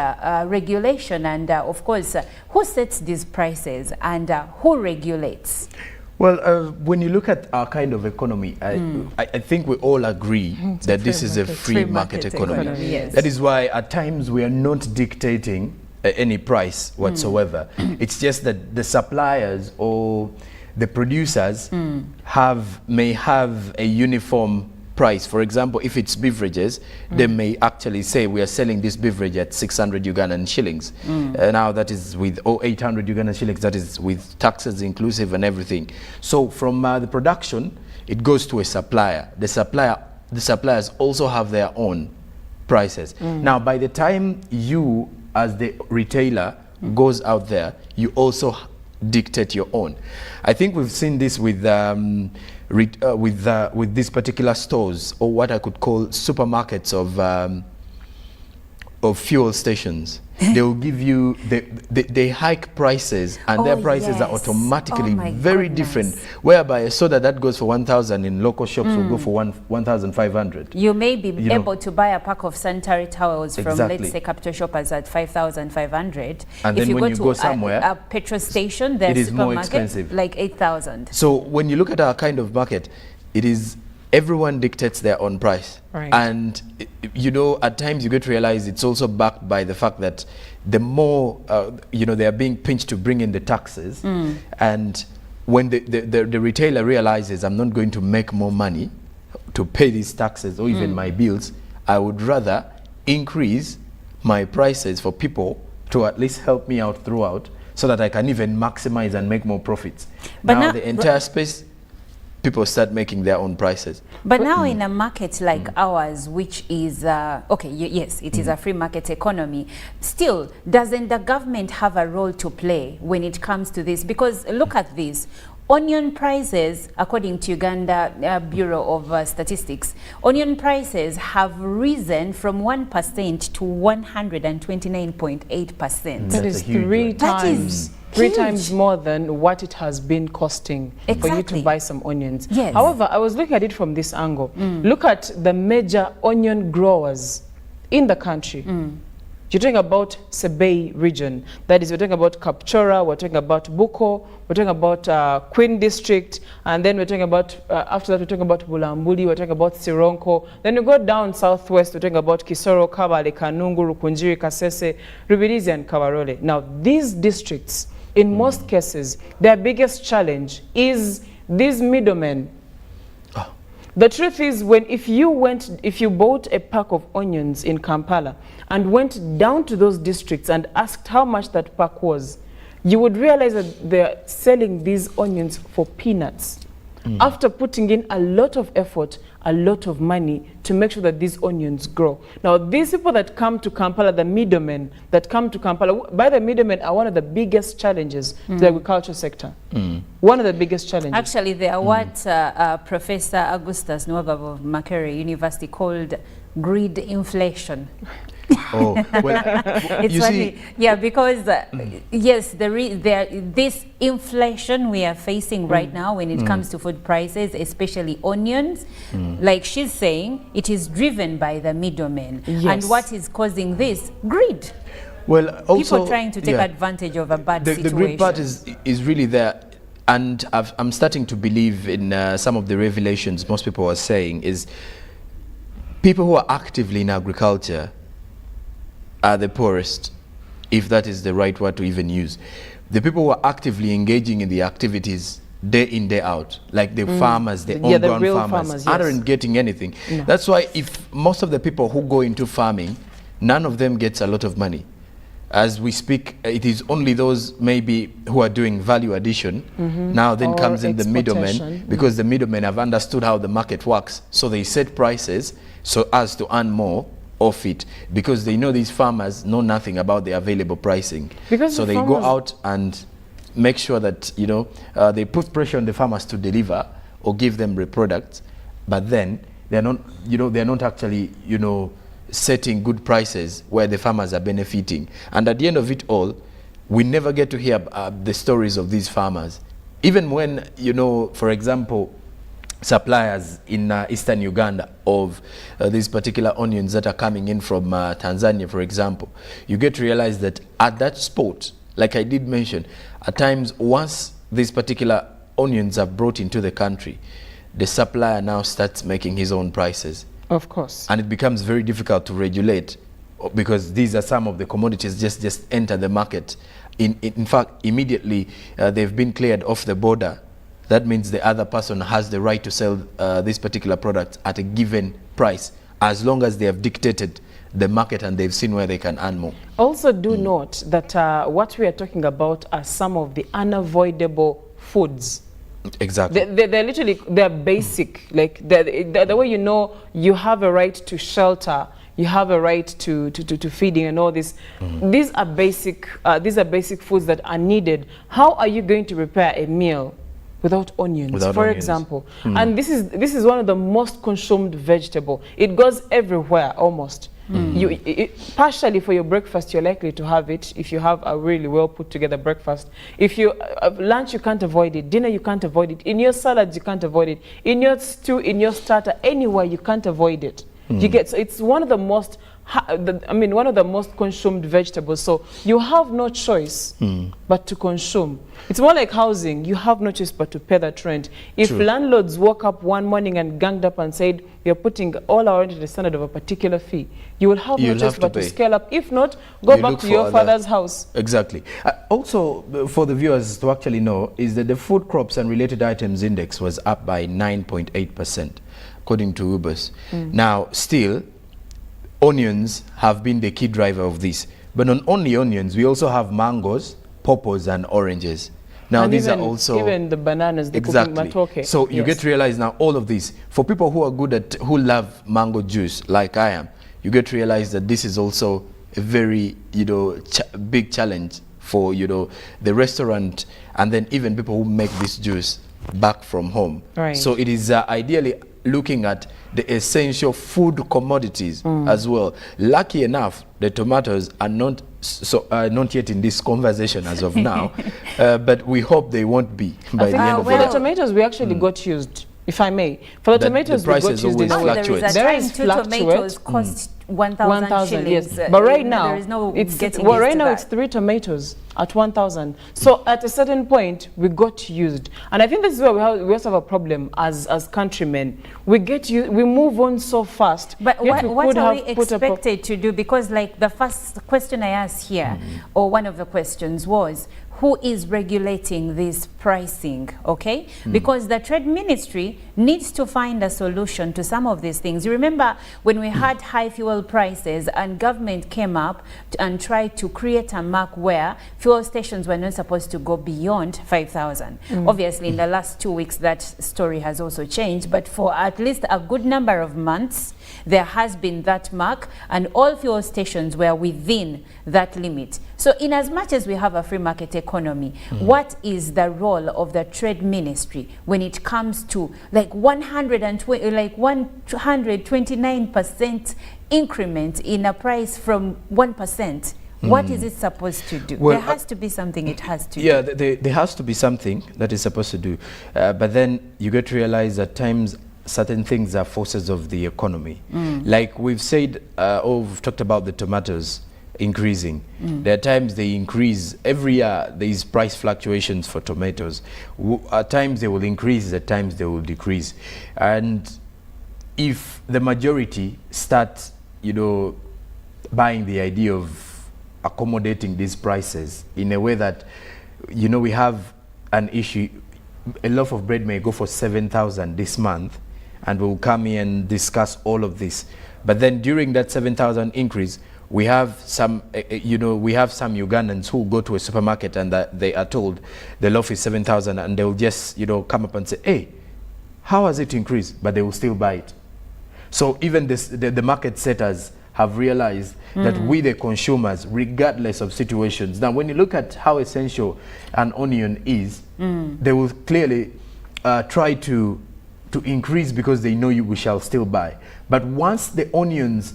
regulation and, of course, who sets these prices and who regulates? Well, when you look at our kind of economy, I think we all agree that this is a free market economy. Yes. That is why at times we are not dictating any price whatsoever. It's just that the suppliers or the producers may have a uniform price. For example, if it's beverages, they may actually say we are selling this beverage at 600 Ugandan shillings. Now that is with 800 Ugandan shillings, that is with taxes inclusive and everything. So from the production, it goes to a supplier. The suppliers also have their own prices. Now, by the time you, as the retailer, goes out there, you also dictate your own. I think we've seen this with these particular stores, or what I could call supermarkets of fuel stations. they will give you, they hike prices, and their prices are automatically very different, whereby a soda that goes for 1,000 in local shops will go for 1,500. You may be able to buy a pack of sanitary towels from, let's say, Capital Shoppers at 5,500. And then when you go somewhere, a petrol station, their it is more supermarket, expensive. like 8,000. So when you look at our kind of market, it is everyone dictates their own price. Right. And, you know, at times you get to realize it's also backed by the fact that the more, you know, they are being pinched to bring in the taxes. And when the retailer realizes I'm not going to make more money to pay these taxes or even my bills, I would rather increase my prices for people to at least help me out throughout, so that I can even maximize and make more profits. But now the entire space, people start making their own prices. But now in a market like ours, which is, okay, yes, it is a free market economy, still, doesn't the government have a role to play when it comes to this? Because look at this. Onion prices, according to Uganda Bureau of Statistics, onion prices have risen from 1% to 129.8%. That is three times more than what it has been costing for you to buy some onions. Yes. However, I was looking at it from this angle. Look at the major onion growers in the country. You're talking about Sebei region. That is, we're talking about Kapchora, we're talking about Buko, we're talking about Queen District, and then we're talking about, after that we're talking about Bulambuli, we're talking about Sironko. Then you go down southwest, we're talking about Kisoro, Kabale, Kanungu, Rukunjiri, Kasese, Rubirizi, and Kabarole. Now, these districts, in most cases, their biggest challenge is these middlemen. The truth is, if you bought a pack of onions in Kampala and went down to those districts and asked how much that pack was, you would realize that they're selling these onions for peanuts. After putting in a lot of effort, a lot of money to make sure that these onions grow. Now, these people that come to Kampala, the middlemen that come to Kampala, by the middlemen are one of the biggest challenges to the agriculture sector. One of the biggest challenges. Actually, they are what Professor Augustus Nwagabo of Makerere University called greed inflation. Oh, well, it's you funny. see, Yeah, because yes, this inflation we are facing right now when it comes to food prices, especially onions, like she's saying, it is driven by the middlemen. And what is causing this? Greed. Well, also people trying to take advantage of a bad situation. The greed part is really there. And I'm starting to believe in some of the revelations most people are saying is people who are actively in agriculture are the poorest, if that is the right word to even use. The people who are actively engaging in the activities day in, day out, like the farmers, the on-ground farmers, aren't getting anything. No. That's why if most of the people who go into farming, none of them gets a lot of money. As we speak, it is only those maybe who are doing value addition. Now then comes in the middlemen, because the middlemen have understood how the market works. So they set prices so as to earn more of it, because they know these farmers know nothing about the available pricing. So they go out and make sure that, you know, they put pressure on the farmers to deliver or give them the products, but then they're not, you know, they're not actually, you know, setting good prices where the farmers are benefiting. And at the end of it all, we never get to hear the stories of these farmers. Even when, you know, for example, suppliers in eastern Uganda of these particular onions that are coming in from Tanzania, for example, you get to realize that at that spot, like I did mention, at times once these particular onions are brought into the country, the supplier now starts making his own prices. Of course. And it becomes very difficult to regulate, because these are some of the commodities just enter the market. In fact, immediately they've been cleared off the border. That means the other person has the right to sell this particular product at a given price, as long as they have dictated the market and they've seen where they can earn more. Also do note that what we are talking about are some of the unavoidable foods. Exactly. They're literally, they're basic. Like the way you know you have a right to shelter, you have a right to feeding and all this. These are basic foods that are needed. How are you going to prepare a meal without onions, for example? And this is one of the most consumed vegetable. It goes everywhere almost. Partially for your breakfast, you're likely to have it if you have a really well put together breakfast. If you lunch, you can't avoid it. Dinner, you can't avoid it. In your salads, you can't avoid it. In your stew, in your starter, anywhere, you can't avoid it. You get, so it's one of the most one of the most consumed vegetables. So you have no choice but to consume. It's more like housing. You have no choice but to pay that rent. If landlords woke up one morning and ganged up and said, we are putting all our rent to the standard of a particular fee, you will have no choice but to scale up. If not, go back to your father's house. Exactly. Also, for the viewers to actually know, is that the food crops and related items index was up by 9.8%, according to UBS. Now, still, onions have been the key driver of this. But not only onions, we also have mangoes, pawpaws, and oranges. Now, and these are also... even the bananas, the exactly. Matoke. So you get to realize now all of this. For people who are good at, who love mango juice, like I am, you get to realize that this is also a very, big challenge for, the restaurant, and then even people who make this juice back from home. Right. So it is ideally looking at the essential food commodities as well. Lucky enough, the tomatoes are not not yet in this conversation as of now, but we hope they won't be by the end of the year. For the tomatoes, we actually got used, if I may. For the tomatoes, we got used. There is tomatoes cost 1,000 shillings. Yes. But right now, there is no it's 3 tomatoes at 1,000. So at a certain point, we got used. And I think this is where we also have a problem as countrymen. We move on so fast. But what are we expected to do? Because like the first question I asked here, or one of the questions was, who is regulating this pricing, okay? Because the Trade Ministry needs to find a solution to some of these things. You remember when we had high fuel prices and government came up and tried to create a mark where fuel stations were not supposed to go beyond 5,000. Obviously, in the last 2 weeks, that story has also changed, but for at least a good number of months, there has been that mark, and all fuel stations were within that limit. So in as much as we have a free market economy, what is the role of the Trade Ministry when it comes to like 129% increment in a price from 1%? What is it supposed to do? Well, there has to be something it has to do. Yeah, there has to be something that is supposed to do. But then you get to realize at times certain things are forces of the economy. Like we've said, we've talked about the tomatoes increasing. There are times they increase. Every year there is price fluctuations for tomatoes. At times they will increase, at times they will decrease. And if the majority start, buying the idea of accommodating these prices in a way that, we have an issue, a loaf of bread may go for 7,000 this month, and we'll come here and discuss all of this. But then during that 7,000 increase, we have some, we have some Ugandans who go to a supermarket and they are told the loaf is 7,000, and they'll just, come up and say, hey, how has it increased? But they will still buy it. So even the market setters have realized that we, the consumers, regardless of situations. Now, when you look at how essential an onion is, they will clearly try to increase because they know we shall still buy. But once the onions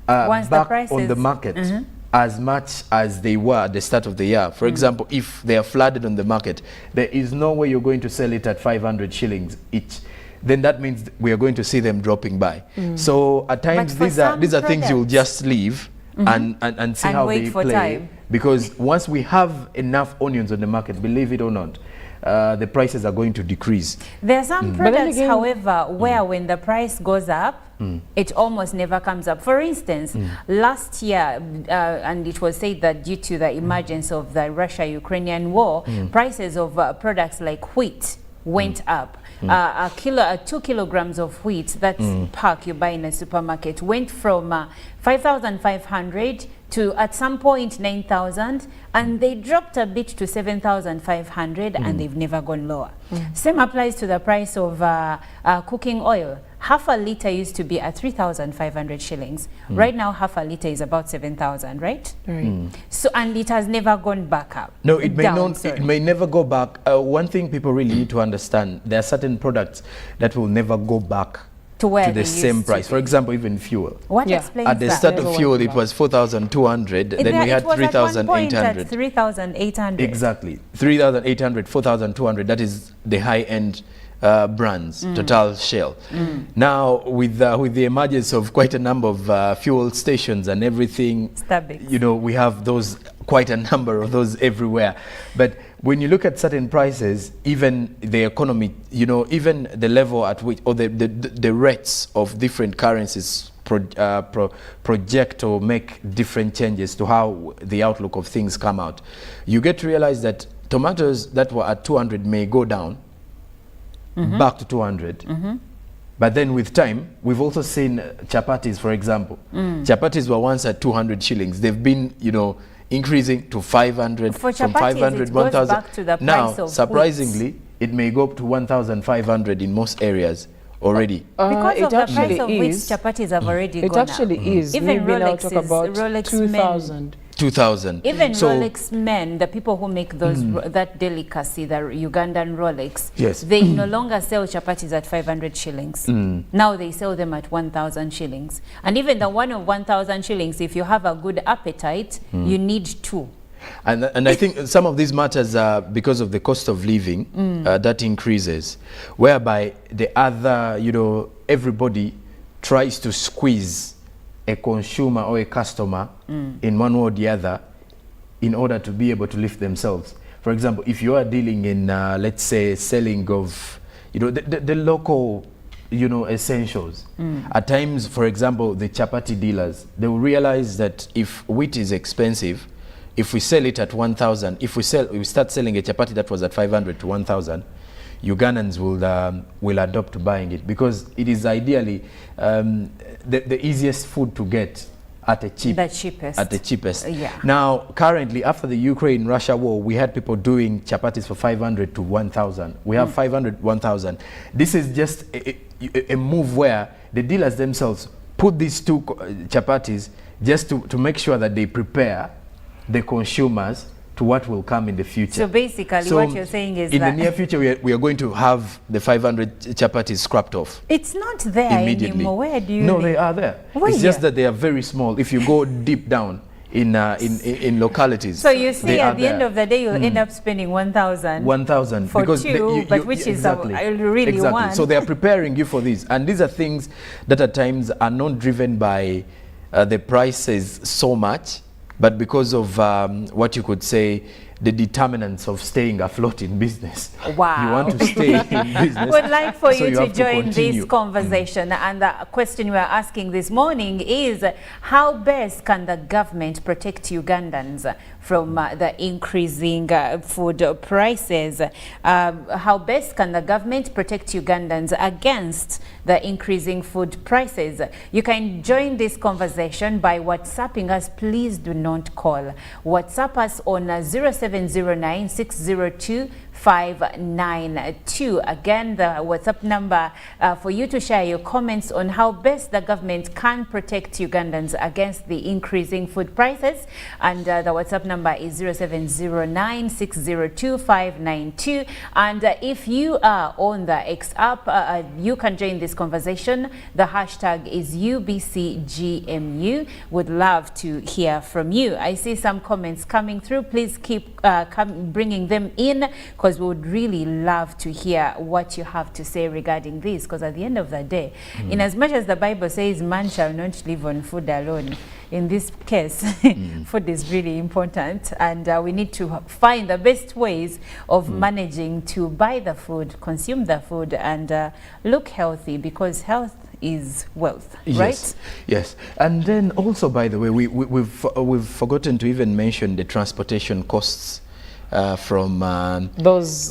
are back on the market as much as they were at the start of the year, for example, if they are flooded on the market, there is no way you're going to sell it at 500 shillings each. Then that means we are going to see them dropping by. So at times these are things you will just leave and see how they play. Because once we have enough onions on the market, believe it or not, the prices are going to decrease. There are some products, however, where when the price goes up, it almost never comes up. For instance, last year, and it was said that due to the emergence of the Russia-Ukrainian war, prices of products like wheat went up. 2 kilograms of wheat, that's pack you buy in a supermarket, went from 5,500 to at some point 9,000, and they dropped a bit to 7,500, and they've never gone lower. Same applies to the price of cooking oil. Half a liter used to be at 3,500 shillings. Right now, half a liter is about 7,000, right? So, and it has never gone back up. No, it may never go back. One thing people really need to understand, there are certain products that will never go back to where to the they same used to price. For be. example, even fuel. What Yeah. explains At the that? start Never of went fuel, it back. was 4,200. Then we had It was at one point 3,800. at 3,800. Exactly. 3,800, 4,200. That is the high-end brands, Total, Shell. Now, with the emergence of quite a number of fuel stations and everything, Starbucks. you know, we have those, quite a number of those everywhere. But when you look at certain prices, even the economy, you know, even the level at which, or the rates of different currencies project or make different changes to how the outlook of things come out. You get to realize that tomatoes that were at 200 may go down back to 200. But then with time, we've also seen chapatis, for example. Chapatis were once at 200 shillings. They've been, you know, increasing to 500, For from chapatis, 500, it goes 1,000. back to the Now, price of surprisingly, it may go up to 1,500 in most areas already. Because it of the price actually of which is. chapatis have already It gone up. actually is. Even Maybe now Rolexes, talk about Rolex 2,000. 2,000. Even So- Rolex men, the people who make those that delicacy, the Ugandan Rolex, Yes. they no longer sell chapatis at 500 shillings. Now they sell them at 1,000 shillings. And even the one of 1,000 shillings, if you have a good appetite, you need two. And I think some of these matters are because of the cost of living that increases, whereby the other, you know, everybody tries to squeeze a consumer or a customer in one way or the other in order to be able to lift themselves. For example, if you are dealing in, let's say, selling of, you know, the local, you know, essentials. At times, for example, the chapati dealers, they will realize that if wheat is expensive, if we sell it at 1,000, if we start selling a chapati that was at 500 to 1,000, Ugandans will adopt to buying it because it is ideally the easiest food to get at a cheap, The cheapest. at the cheapest. Yeah. Now, currently, after the Ukraine-Russia war, we had people doing chapatis for 500 to 1,000. We have 500, 1,000. This is just a move where the dealers themselves put these two chapatis just to make sure that they prepare the consumers to what will come in the future. So basically what you're saying is in that the near future we are going to have the 500 chapatis scrapped off it's not there immediately. anymore. Where do you No, live? they are there. Where It's just here? that they are very small. If you go deep down in localities, So you see, they at are the end there. of the day, you'll end up spending 1,000. 1,000 for because two, but which is exactly, I really exactly. want. So they are preparing you for this, and these are things that at times are not driven by the prices so much, but because of what you could say the determinants of staying afloat in business. Wow. You want to stay in business. Would like for so you to have join continue. this conversation. And the question we are asking this morning is, how best can the government protect Ugandans from the increasing food prices? How best can the government protect Ugandans against the increasing food prices? You can join this conversation by WhatsApping us. Please do not call. WhatsApp us on 0709 602 592. Again, the WhatsApp number for you to share your comments on how best the government can protect Ugandans against the increasing food prices. And the WhatsApp number is 0709 602 592. And if you are on the X app, you can join this conversation. The hashtag is UBCGMU. Would love to hear from you. I see some comments coming through. Please keep bringing them in, because we would really love to hear what you have to say regarding this, because at the end of the day, in as much as the Bible says man shall not live on food alone, in this case, food is really important, and we need to find the best ways of managing to buy the food, consume the food, and look healthy, because health is wealth, right? Yes, yes. And then also, by the way, we've forgotten to even mention the transportation costs from those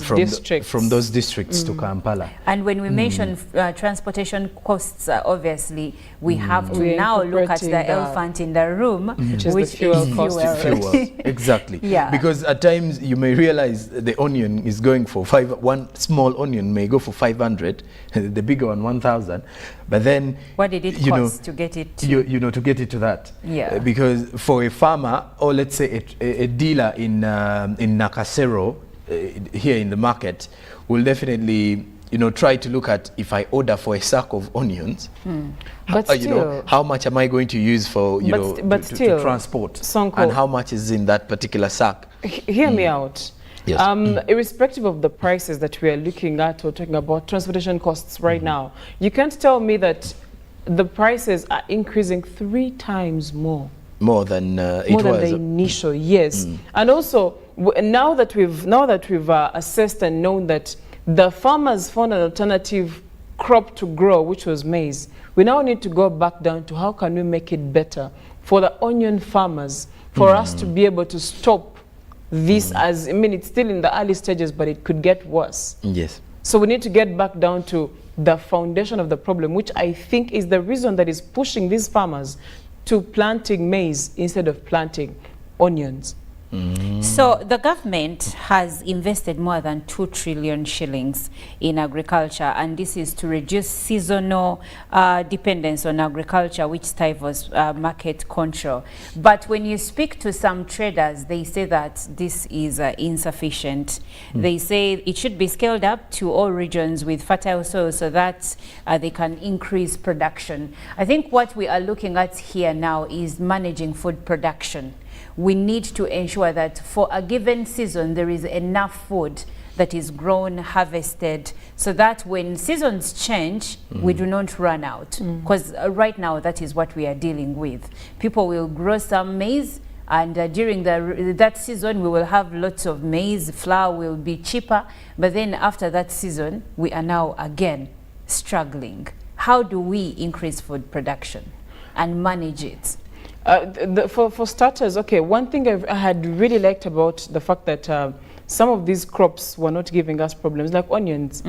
districts to Kampala. And when we mention transportation costs, obviously we have to now look at the elephant in the room, which is which the fuel is cost. Fuel, exactly. Yeah. Because at times you may realize the onion is going for one small onion may go for 500, the bigger one 1,000. But then what did it cost to get it to? to get it to that? Yeah. Because for a farmer, or let's say a dealer in Nakasero here in the market, will definitely you know, try to look at, if I order for a sack of onions, But you know, how much am I going to use for, you know, to transport, Sonko, and how much is in that particular sack? Hear me out. Yes. Irrespective of the prices that we are looking at or talking about, transportation costs right now, you can't tell me that the prices are increasing 3 times more. More than the initial, yes. And also, now that we've assessed and known that the farmers found an alternative crop to grow, which was maize, we now need to go back down to how can we make it better for the onion farmers, for us to be able to stop this, as I mean, it's still in the early stages, but it could get worse. Yes. So we need to get back down to the foundation of the problem, which I think is the reason that is pushing these farmers to planting maize instead of planting onions. So the government has invested more than 2 trillion shillings in agriculture, and this is to reduce seasonal dependence on agriculture, which stifles market control. But when you speak to some traders, they say that this is insufficient. They say it should be scaled up to all regions with fertile soil so that they can increase production. I think what we are looking at here now is managing food production. We need to ensure that for a given season there is enough food that is grown, harvested, so that when seasons change, we do not run out. Because right now that is what we are dealing with. People will grow some maize, and during that season we will have lots of maize, flour will be cheaper, but then after that season we are now again struggling. How do we increase food production and manage it? For starters, okay, one thing I had really liked about the fact that some of these crops were not giving us problems, like onions.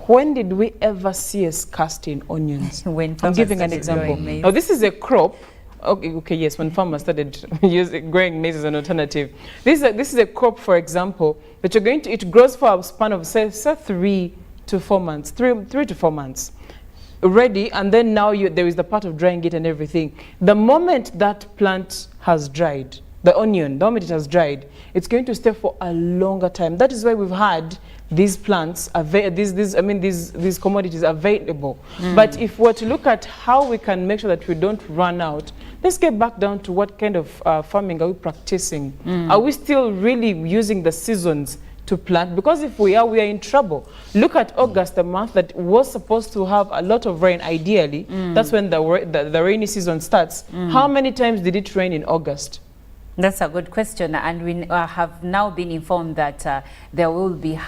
When did we ever see a scarcity in onions? I'm giving an example. Now, this is a crop. Okay, yes, when farmers started growing maize as an alternative. This is a crop, for example, that it grows for a span of, say 3 to 4 months, 3 to 4 months. Ready, and then now there is the part of drying it and everything. The moment that plant has dried, the onion, the moment it has dried, it's going to stay for a longer time. That is why we've had these plants, these commodities available. But if we're to look at how we can make sure that we don't run out, let's get back down to what kind of farming are we practicing? Are we still really using the seasons to plant? Because if we are in trouble. Look at August, the month that was supposed to have a lot of rain, ideally. That's when the rainy season starts. How many times did it rain in August? That's a good question, and we have now been informed that there will be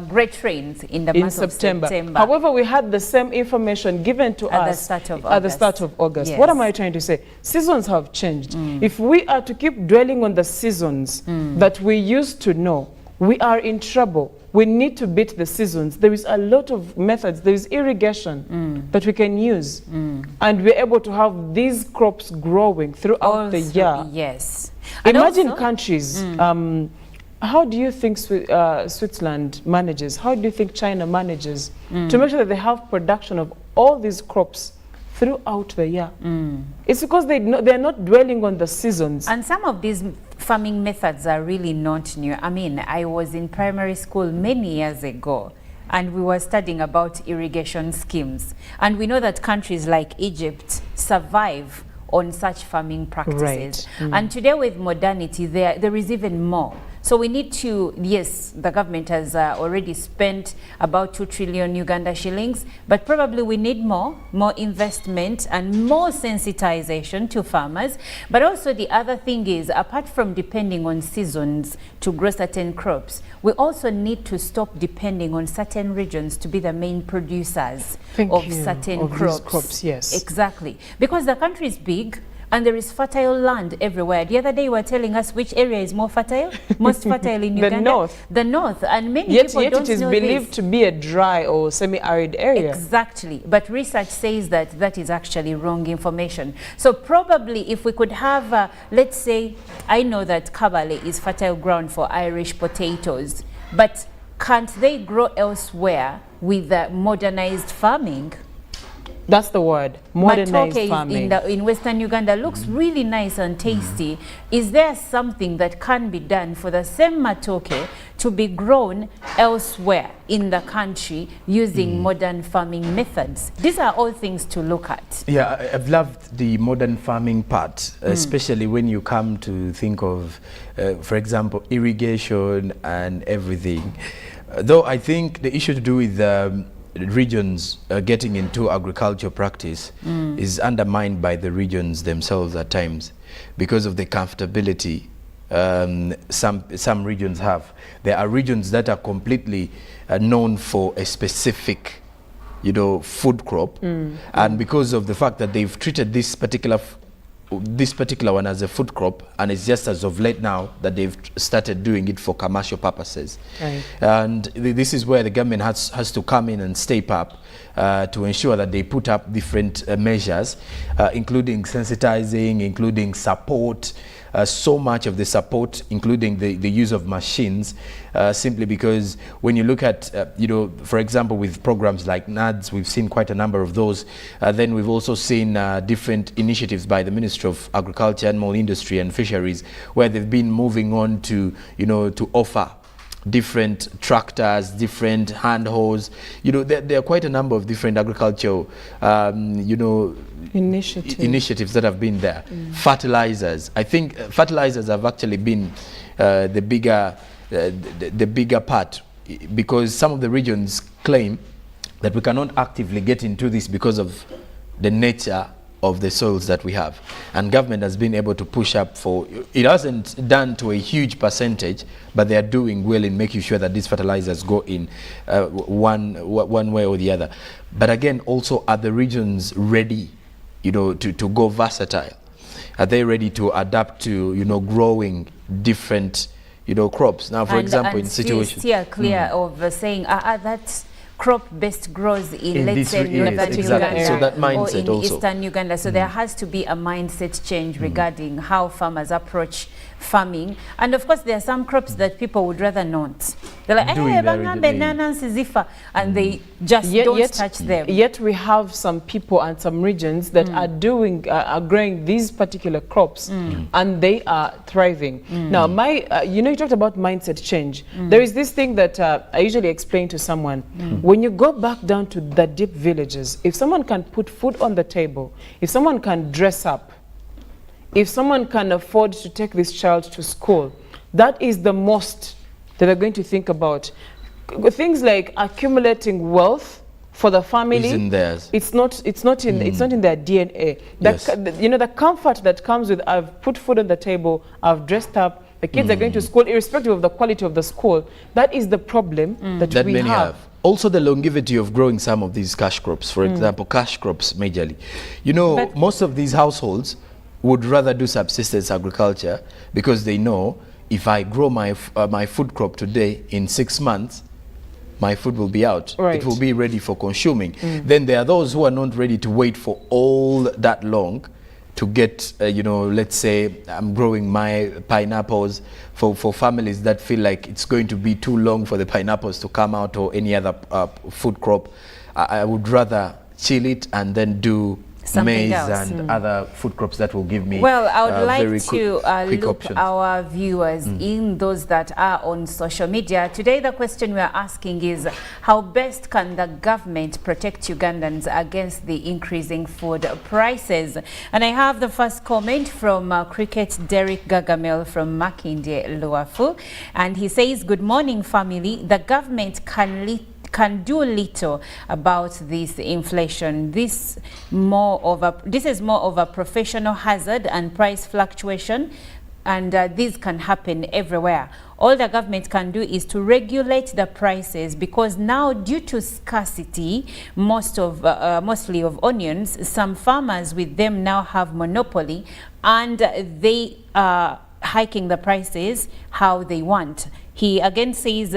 great rains in the month of September. However, we had the same information given to us at the start of August. Yes. What am I trying to say? Seasons have changed. If we are to keep dwelling on the seasons that we used to know, we are in trouble. We need to beat the seasons. There is a lot of methods. There is irrigation that we can use. And we're able to have these crops growing throughout the year. Yes. Imagine also, countries, how do you think Switzerland manages? How do you think China manages to make sure that they have production of all these crops throughout the year? It's because they're not dwelling on the seasons. And some of these farming methods are really not new. I mean, I was in primary school many years ago, and we were studying about irrigation schemes. And we know that countries like Egypt survive on such farming practices. Right. And today with modernity, there is even more. So we need to, yes, the government has already spent about 2 trillion Uganda shillings, but probably we need more investment and more sensitization to farmers. But also the other thing is, apart from depending on seasons to grow certain crops, we also need to stop depending on certain regions to be the main producers of certain crops. Yes. Exactly. Because the country is big, and there is fertile land everywhere. The other day you were telling us which area is more fertile, most fertile in Uganda? The north. The north, and many people don't know Yet it is believed to be a dry or semi-arid area. Exactly, but research says that that is actually wrong information. So probably if we could have, let's say, I know that Kabale is fertile ground for Irish potatoes, but can't they grow elsewhere with modernized farming? That's the word, modernized farming. In Western Uganda looks really nice and tasty. Is there something that can be done for the same matoke to be grown elsewhere in the country using modern farming methods? These are all things to look at. Yeah, I've loved the modern farming part, especially when you come to think of, for example, irrigation and everything. Though I think the issue to do with regions getting into agricultural practice is undermined by the regions themselves at times because of the comfortability some regions have. There are regions that are completely known for a specific, food crop, and because of the fact that they've treated this particular one as a food crop, and it's just as of late now that they've started doing it for commercial purposes. Right. And this is where the government has to come in and step up to ensure that they put up different measures, including sensitizing, including support, so much of the support, including the use of machines, simply because when you look at, for example, with programs like NADS, we've seen quite a number of those. Then we've also seen different initiatives by the Ministry of Agriculture, Animal Industry and Fisheries, where they've been moving on to, to offer different tractors, different hand hoes. There are quite a number of different agricultural, initiatives that have been there. Fertilizers. I think fertilizers have actually been the bigger part, because some of the regions claim that we cannot actively get into this because of the nature of the soils that we have, and government has been able to push up for it. Hasn't done to a huge percentage, but they are doing well in making sure that these fertilizers go in one way or the other. But again, also, are the regions ready, to go versatile? Are they ready to adapt to growing different crops? Now, for example, in situations steer clear of saying that crop best grows in let's say northern Uganda, so that mindset or in also. eastern Uganda. So there has to be a mindset change regarding how farmers approach farming. And of course, there are some crops that people would rather not. They're like, hey, bananas is ifa, and they just don't touch them. Yet we have some people and some regions that are growing these particular crops, and they are thriving. Now, you talked about mindset change. There is this thing that I usually explain to someone. When you go back down to the deep villages, if someone can put food on the table, if someone can dress up, if someone can afford to take this child to school, that is the most that they're going to think about. Things like accumulating wealth for the family, isn't theirs. It's not in their DNA. The comfort that comes with, I've put food on the table, I've dressed up, the kids are going to school, irrespective of the quality of the school. That is the problem that we have. Also, the longevity of growing some of these cash crops, for example, cash crops majorly. Most of these households would rather do subsistence agriculture because they know if I grow my food crop today, in 6 months, my food will be out. Right. It will be ready for consuming. Then there are those who are not ready to wait for all that long to get, let's say I'm growing my pineapples for families that feel like it's going to be too long for the pineapples to come out, or any other food crop. I would rather chill it and then do something maize else. and other food crops that will give me Well, I would like very to quick loop options. our viewers in, those that are on social media. Today, the question we are asking is, how best can the government protect Ugandans against the increasing food prices? And I have the first comment from Cricket Derek Gagamel from Makindye, Luafu. And he says, good morning, family. The government can do little about this inflation. This is more of a professional hazard and price fluctuation, and this can happen everywhere. All the government can do is to regulate the prices, because now, due to scarcity, mostly of onions, some farmers with them now have monopoly, and they are hiking the prices how they want. He again says,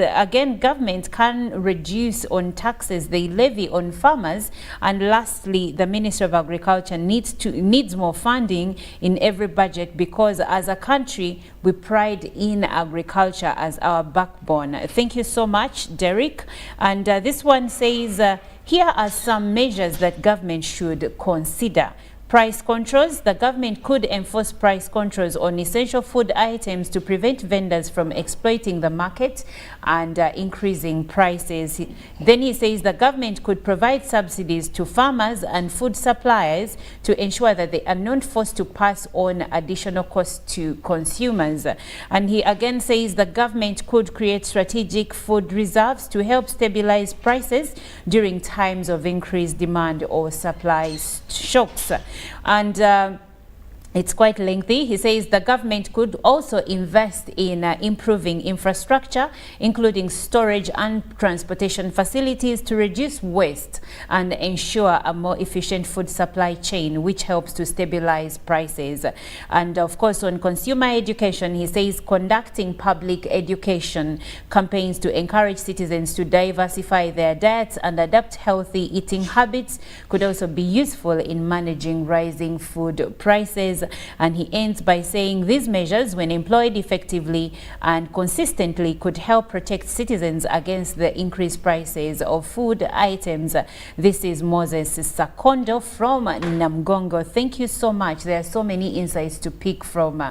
government can reduce on taxes they levy on farmers. And lastly, the Ministry of Agriculture needs more funding in every budget, because as a country, we pride in agriculture as our backbone. Thank you so much, Derek. And this one says, Here are some measures that government should consider. Price controls. The government could enforce price controls on essential food items to prevent vendors from exploiting the market and increasing prices. Then he says the government could provide subsidies to farmers and food suppliers to ensure that they are not forced to pass on additional costs to consumers. And he again says the government could create strategic food reserves to help stabilize prices during times of increased demand or supply shocks. And it's quite lengthy. He says the government could also invest in improving infrastructure, including storage and transportation facilities to reduce waste and ensure a more efficient food supply chain, which helps to stabilize prices. And of course, on consumer education, he says conducting public education campaigns to encourage citizens to diversify their diets and adapt healthy eating habits could also be useful in managing rising food prices. And he ends by saying these measures, when employed effectively and consistently, could help protect citizens against the increased prices of food items. This is Moses Sakondo from Namgongo. Thank you so much. There are so many insights to pick from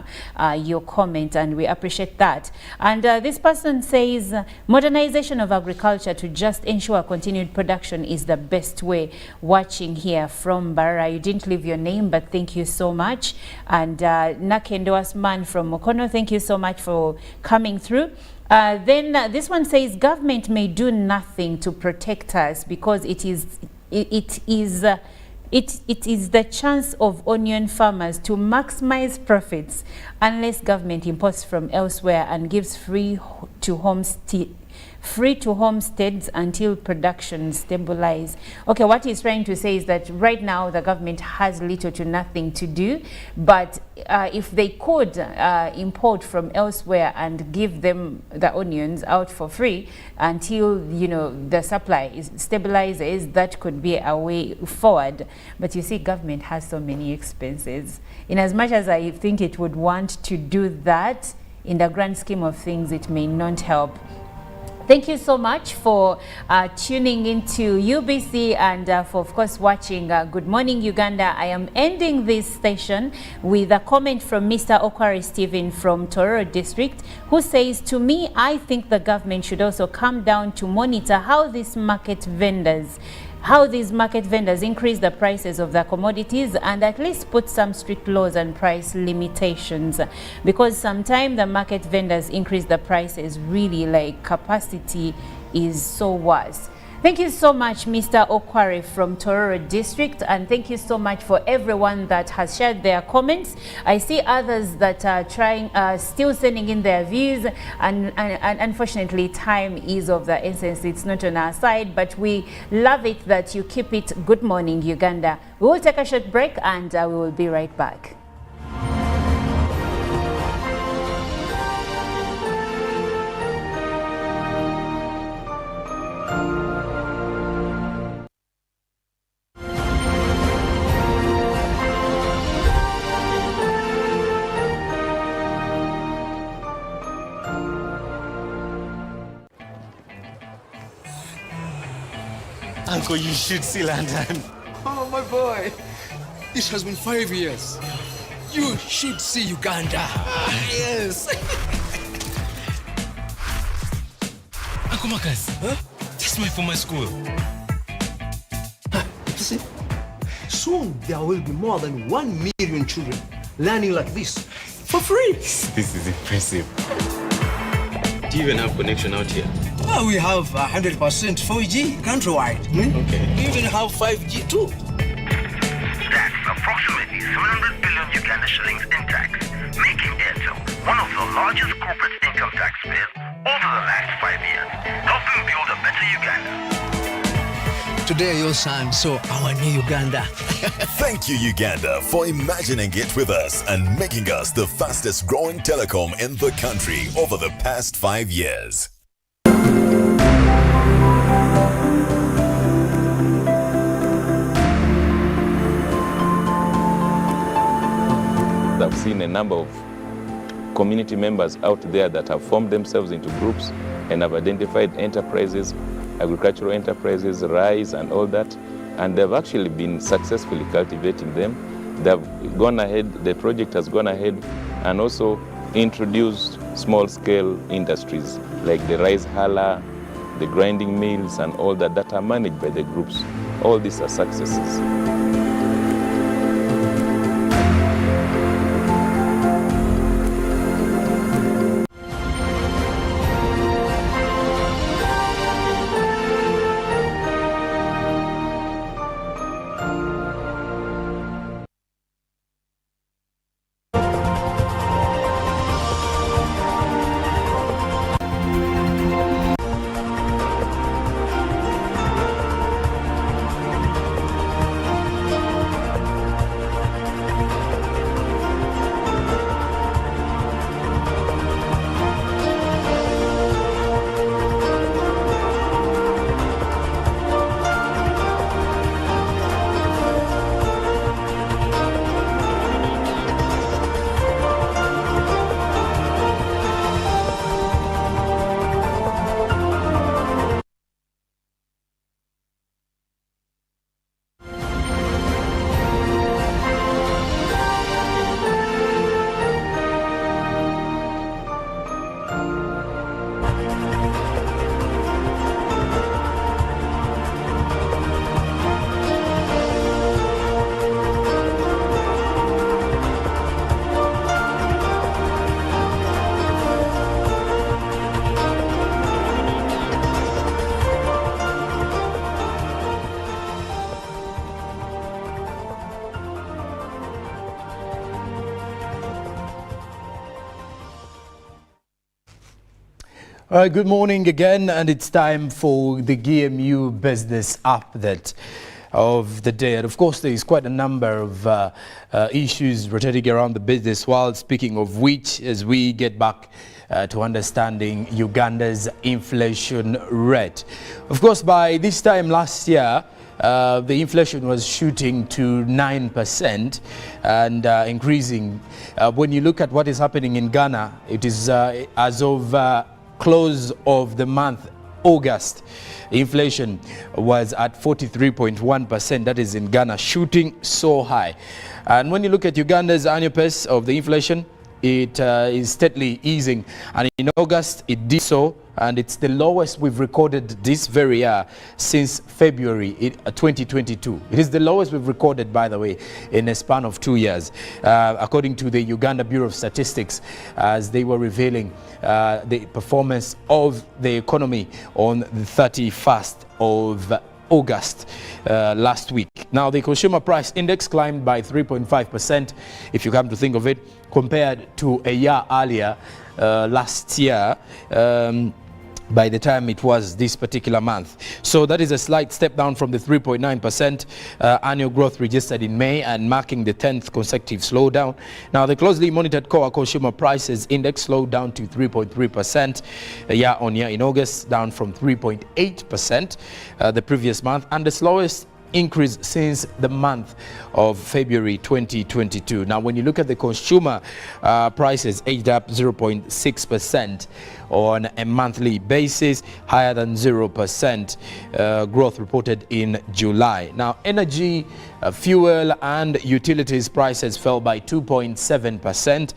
your comment, and we appreciate that. And this person says modernization of agriculture to just ensure continued production is the best way. Watching here from Barra. You didn't leave your name, but thank you so much. And Nakendo Asman from Mokono, thank you so much for coming through. Then this one says government may do nothing to protect us because it is the chance of onion farmers to maximize profits unless government imports from elsewhere and gives free to homesteads until production stabilize. Okay, what he's trying to say is that right now the government has little to nothing to do, but if they could import from elsewhere and give them the onions out for free until, you know, the supply stabilizes, that could be a way forward. But you see, government has so many expenses. In as much as I think it would want to do that, in the grand scheme of things, it may not help. Thank you so much for tuning into UBC and for, of course, watching Good Morning Uganda. I am ending this station with a comment from Mr. Okwari Stephen from Tororo District, who says, to me, I think the government should also come down to monitor how these market vendors increase the prices of their commodities and at least put some strict laws and price limitations, because sometimes the market vendors increase the prices really like capacity is so worse. Thank you so much, Mr. Okware from Tororo District, and thank you so much for everyone that has shared their comments. I see others that are still sending in their views, and unfortunately time is of the essence. It's not on our side, but we love it that you keep it Good Morning Uganda. We will take a short break and we will be right back. Uncle, you should see London. Oh, my boy. This has been 5 years. You should see Uganda. Yes. Uncle Marcus, huh? This is my former school. You see, soon there will be more than 1 million children learning like this for free. This is impressive. Do you even have connection out here? Well, we have 100% 4G countrywide. Okay. We even have 5G too. That's approximately 700 billion Uganda shillings in tax, making Airtel one of the largest corporate income taxpayers over the last 5 years, helping build a better Uganda. Today your son saw our new Uganda. Thank you, Uganda, for imagining it with us and making us the fastest growing telecom in the country over the past 5 years. I've seen a number of community members out there that have formed themselves into groups and have identified enterprises agricultural enterprises, rice and all that, and they've actually been successfully cultivating them. They've gone ahead, the project has gone ahead and also introduced small-scale industries like the rice huller, the grinding mills and all that that are managed by the groups. All these are successes. Good morning again, and it's time for the GMU Business Update of the day. And of course, there is quite a number of issues rotating around the business world, speaking of which, as we get back to understanding Uganda's inflation rate. Of course, by this time last year, the inflation was shooting to 9% and increasing. When you look at what is happening in Ghana, it is as of close of the month August, inflation was at 43.1%. that is in Ghana, shooting so high. And when you look at Uganda's annual pace of the inflation, it is steadily easing, and in August it did so, and it's the lowest we've recorded this very year since February 2022. It is the lowest we've recorded, by the way, in a span of 2 years, according to the Uganda Bureau of Statistics, as they were revealing the performance of the economy on the 31st of August last week. Now, the consumer price index climbed by 3.5%, if you come to think of it, compared to a year earlier, last year, by the time it was this particular month. So that is a slight step down from the 3.9% annual growth registered in May, and marking the 10th consecutive slowdown. Now, the closely monitored core consumer prices index slowed down to 3.3% year on year in August, down from 3.8% the previous month, and the slowest increase since the month of February 2022. Now, when you look at the consumer prices, edged up 0.6% on a monthly basis, higher than 0% growth reported in July. Now, energy, fuel and utilities prices fell by 2.7%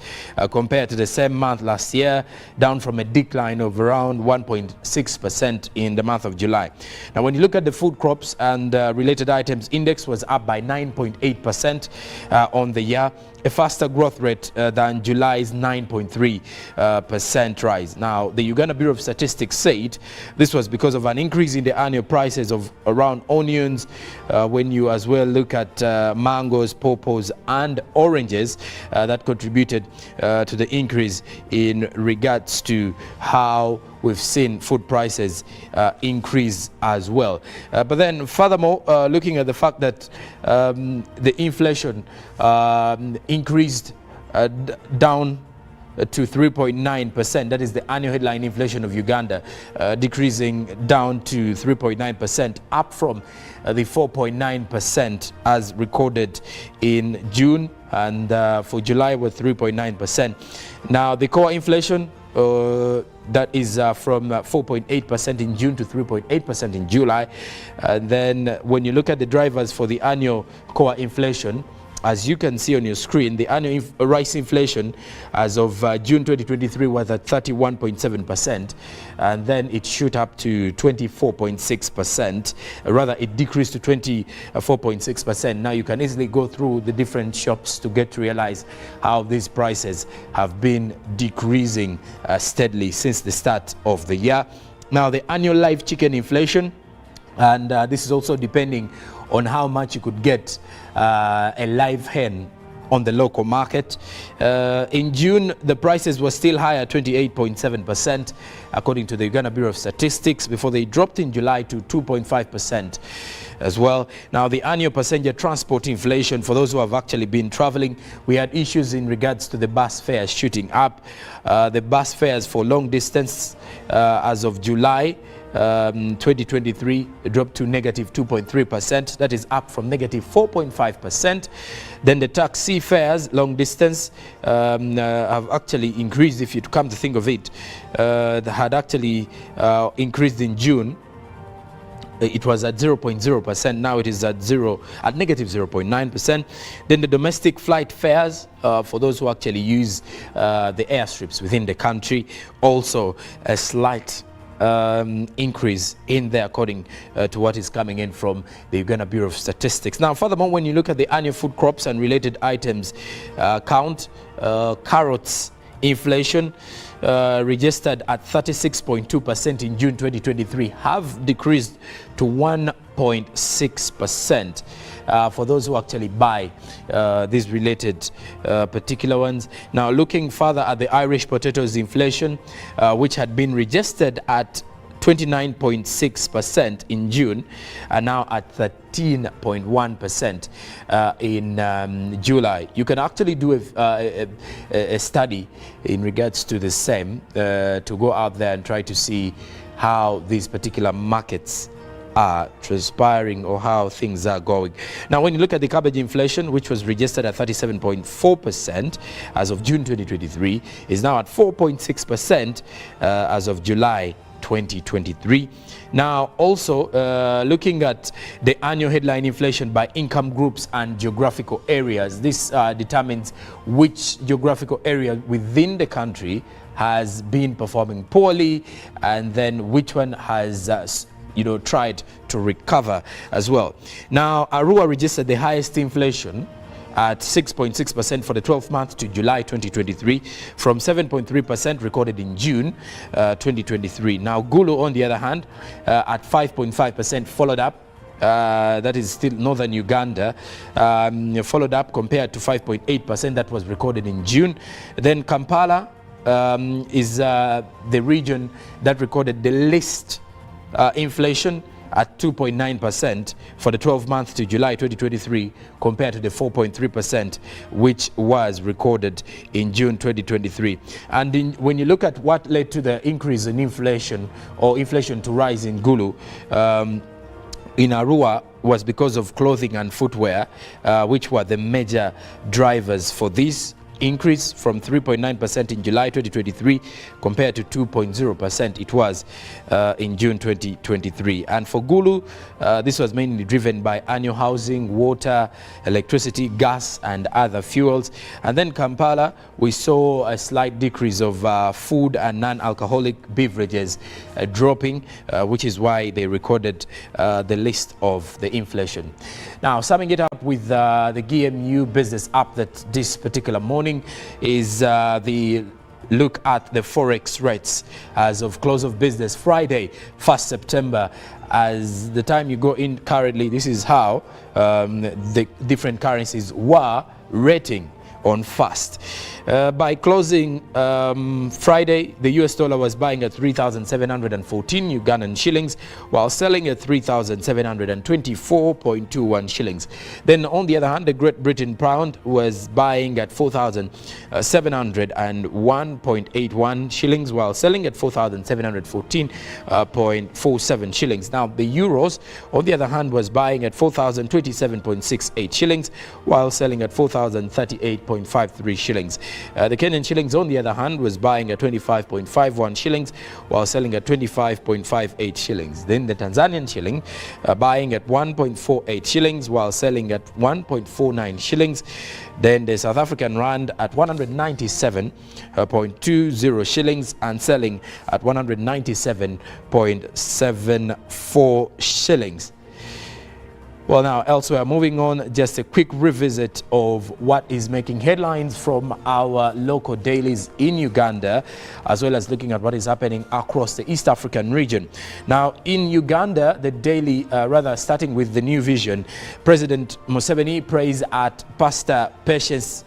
compared to the same month last year, down from a decline of around 1.6% in the month of July. Now, when you look at the food crops and related items, index was up by 9.8% on the year, a faster growth rate than July's 9.3% rise. Now, the Uganda Bureau of Statistics said this was because of an increase in the annual prices of around onions, when you as well look at mangoes, pawpaws and oranges, that contributed to the increase in regards to how we've seen food prices increase as well. But then furthermore, looking at the fact that the inflation increased down to 3.9%, that is the annual headline inflation of Uganda, decreasing down to 3.9%, up from the 4.9% as recorded in June, and for July was 3.9%. Now, the core inflation that is from 4.8% in June to 3.8% in July. And then when you look at the drivers for the annual core inflation, as you can see on your screen, the annual rice inflation as of June 2023 was at 31.7%, and then it shoot up to 24.6%. Rather, it decreased to 24.6%. Now you can easily go through the different shops to get to realize how these prices have been decreasing steadily since the start of the year. Now the annual live chicken inflation, and this is also depending on how much you could get a live hen on the local market. In June, the prices were still higher, 28.7%, according to the Uganda Bureau of Statistics, before they dropped in July to 2.5% as well. Now, the annual passenger transport inflation, for those who have actually been traveling, we had issues in regards to the bus fares shooting up. The bus fares for long distance as of July 2023 dropped to negative 2.3%. That is up from negative 4.5%. Then the taxi fares long distance have actually increased. If you come to think of it, they had actually increased in June. It was at 0.0%. Now it is at negative 0.9%. Then the domestic flight fares for those who actually use the airstrips within the country, also a slight increase in there, according to what is coming in from the Uganda Bureau of Statistics. Now, furthermore, when you look at the annual food crops and related items count, carrots inflation registered at 36.2% in June 2023 have decreased to 1.6%. For those who actually buy these related particular ones. Now, looking further at the Irish potatoes inflation, which had been registered at 29.6% in June, and now at 13.1% in July. You can actually do a study in regards to the same, to go out there and try to see how these particular markets are transpiring or how things are going. Now, when you look at the cabbage inflation, which was registered at 37.4% as of June 2023, is now at 4.6% as of July 2023. Now, also looking at the annual headline inflation by income groups and geographical areas, this determines which geographical area within the country has been performing poorly, and then which one has tried to recover as well. Now, Arua registered the highest inflation at 6.6% for the 12th month to July 2023, from 7.3% recorded in June 2023. Now, Gulu, on the other hand, at 5.5%, followed up. That is still northern Uganda, followed up compared to 5.8% that was recorded in June. Then Kampala is the region that recorded the least inflation at 2.9% for the 12 months to July 2023, compared to the 4.3% which was recorded in June 2023. And when you look at what led to the increase in inflation, or inflation to rise in Gulu, in Arua, was because of clothing and footwear, which were the major drivers for this increase, from 3.9% in July 2023 compared to 2.0% it was in June 2023. And for Gulu, this was mainly driven by annual housing, water, electricity, gas and other fuels. And then Kampala, we saw a slight decrease of food and non-alcoholic beverages dropping, which is why they recorded the list of the inflation. Now, summing it up with the GMU business update this particular morning is the look at the forex rates as of close of business Friday, 1st September. As the time you go in currently, this is how the different currencies were rating on fast. By closing Friday, the US dollar was buying at 3,714 Ugandan shillings, while selling at 3,724.21 shillings. Then on the other hand, the Great Britain pound was buying at 4,701.81 shillings, while selling at 4,714.47 shillings. Now the euros, on the other hand, was buying at 4,027.68 shillings, while selling at 4,038.86 28.53 shillings. The Kenyan shillings, on the other hand, was buying at 25.51 shillings while selling at 25.58 shillings. Then the Tanzanian shilling buying at 1.48 shillings while selling at 1.49 shillings. Then the South African rand at 197.20 shillings and selling at 197.74 shillings. Well, now elsewhere, moving on, just a quick revisit of what is making headlines from our local dailies in Uganda, as well as looking at what is happening across the East African region. Now, in Uganda, the daily, starting with the New Vision, President Museveni prays at Pastor Patience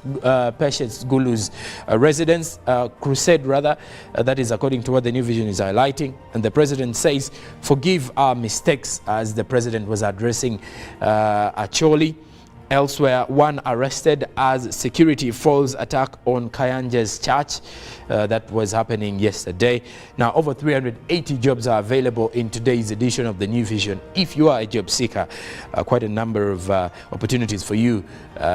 Gulu's residence, crusade that is according to what the New Vision is highlighting. And the president says, "Forgive our mistakes," as the president was addressing Acholi. Elsewhere, one arrested as security falls attack on Kayanja's church. That was happening yesterday. Now, over 380 jobs are available in today's edition of the New Vision. If you are a job seeker, quite a number of opportunities for you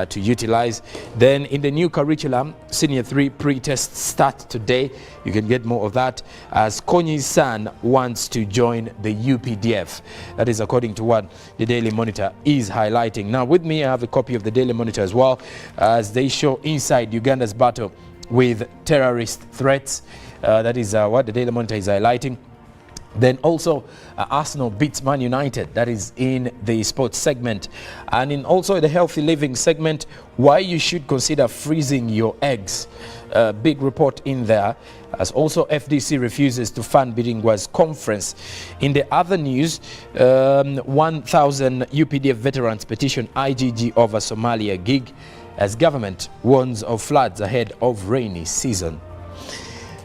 to utilize. Then in the new curriculum, Senior 3 pre-tests start today. You can get more of that as Konyi's son wants to join the UPDF. That is according to what the Daily Monitor is highlighting. Now, with me, I have a copy of the Daily Monitor as well, as they show inside Uganda's battle with terrorist threats. That is what the Daily Monitor is highlighting. Then also Arsenal beats Man United. That is in the sports segment. And in also the healthy living segment, why you should consider freezing your eggs. Big report in there. As also FDC refuses to fund Biringwa's conference. In the other news, 1,000 UPDF veterans petition IGG over Somalia gig, as government warns of floods ahead of rainy season.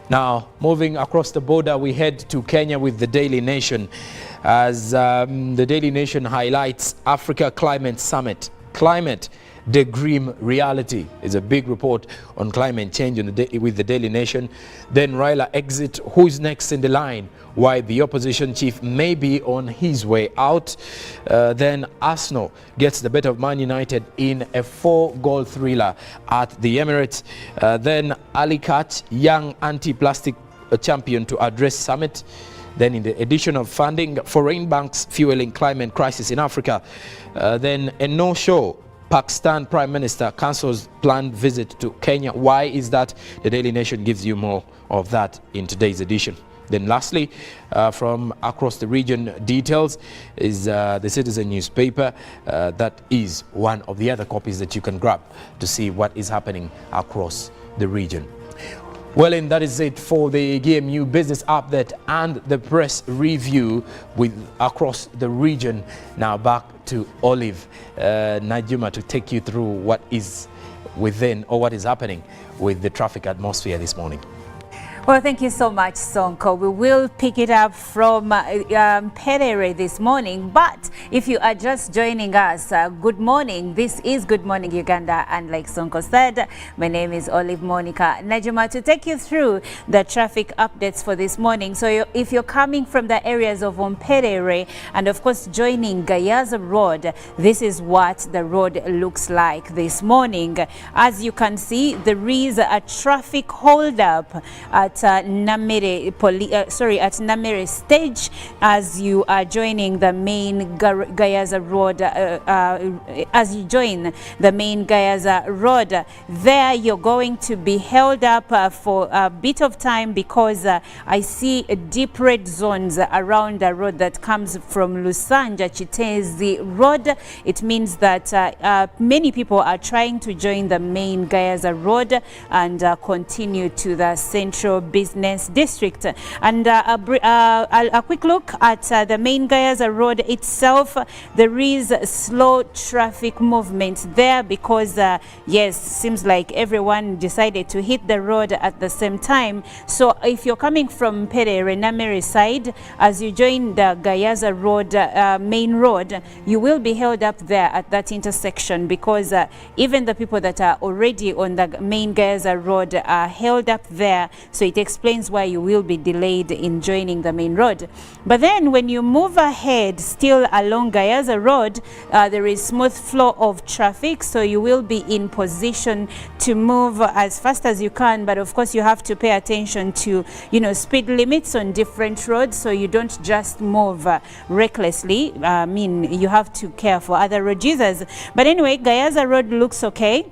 Now, moving across the border, we head to Kenya with the Daily Nation, as the Daily Nation highlights Africa Climate Summit. Climate, the grim reality, is a big report on climate change with the Daily Nation. Then Raila exit, who's next in the line? Why the opposition chief may be on his way out. Then Arsenal gets the better of Man United in a 4-goal thriller at the Emirates. Then Ali Kach, young anti-plastic champion to address summit. Then in the edition of funding, foreign banks fueling climate crisis in Africa. Then a no-show. Pakistan Prime Minister cancels planned visit to Kenya. Why is that? The Daily Nation gives you more of that in today's edition. Then lastly, from across the region, details is the Citizen newspaper. That is one of the other copies that you can grab to see what is happening across the region. Well, and that is it for the GMU business update and the press review with across the region. Now back to Olive Najuma to take you through what is within or what is happening with the traffic atmosphere this morning. Well, thank you so much, Sonko. We will pick it up from Perere this morning. But if you are just joining us, good morning. This is Good Morning Uganda. And like Sonko said, my name is Olive Monica Najuma to take you through the traffic updates for this morning. So if you're coming from the areas of Perere and of course joining Gayaza Road, this is what the road looks like this morning. As you can see, there is a traffic holdup at Namere stage as you are joining the main Gayaza Road. As you join the main Gayaza Road, there you're going to be held up for a bit of time because I see deep red zones around the road that comes from Lusanja Chitezi Road. It means that many people are trying to join the main Gayaza Road and continue to the central business district. And a quick look at the main Gayaza Road itself. There is slow traffic movement there because yes, seems like everyone decided to hit the road at the same time. So if you're coming from Perere Namere side, as you join the Gayaza Road main road, you will be held up there at that intersection because even the people that are already on the main Gayaza Road are held up there. So it explains why you will be delayed in joining the main road. But then when you move ahead still along Gayaza Road, there is smooth flow of traffic, so you will be in position to move as fast as you can. But of course you have to pay attention to, you know, speed limits on different roads, so you don't just move recklessly. I mean, you have to care for other road users. But anyway, Gayaza Road looks okay.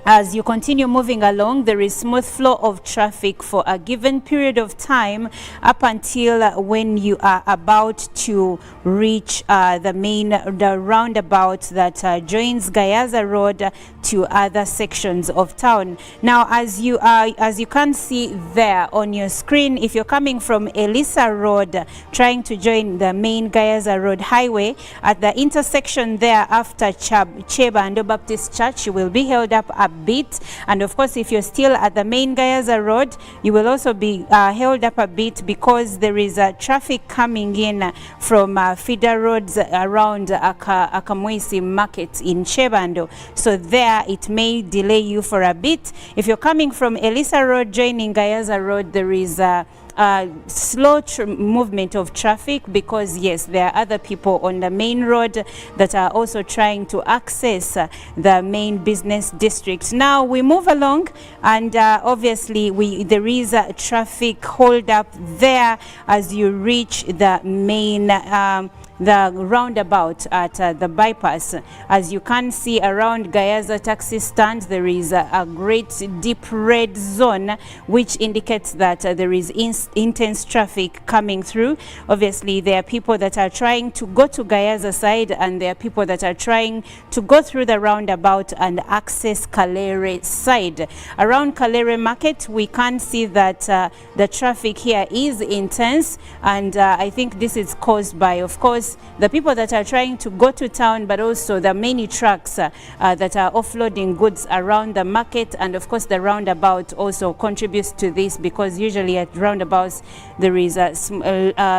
As you continue moving along, there is smooth flow of traffic for a given period of time up until when you are about to reach the roundabout that joins Gayaza Road to other sections of town. Now, as you can see there on your screen, if you're coming from Elisa Road trying to join the main Gayaza Road highway, at the intersection there after Cheba and Baptist Church, you will be held up a bit. And of course, if you're still at the main Gayaza Road, you will also be held up a bit because there is traffic coming in from feeder roads around Akamwesi Market in Chebando. So there it may delay you for a bit. If you're coming from Elisa Road joining Gayaza Road, there is slow movement of traffic because yes, there are other people on the main road that are also trying to access the main business district. Now we move along, and obviously there is a traffic hold up there as you reach the main the roundabout at the bypass. As you can see around Gayaza taxi stand, there is a great deep red zone which indicates that there is intense traffic coming through. Obviously there are people that are trying to go to Gayaza side, and there are people that are trying to go through the roundabout and access Kalere side. Around Kalere Market we can see that the traffic here is intense, and I think this is caused by, of course, the people that are trying to go to town, but also the many trucks that are offloading goods around the market. And of course the roundabout also contributes to this, because usually at roundabouts there is a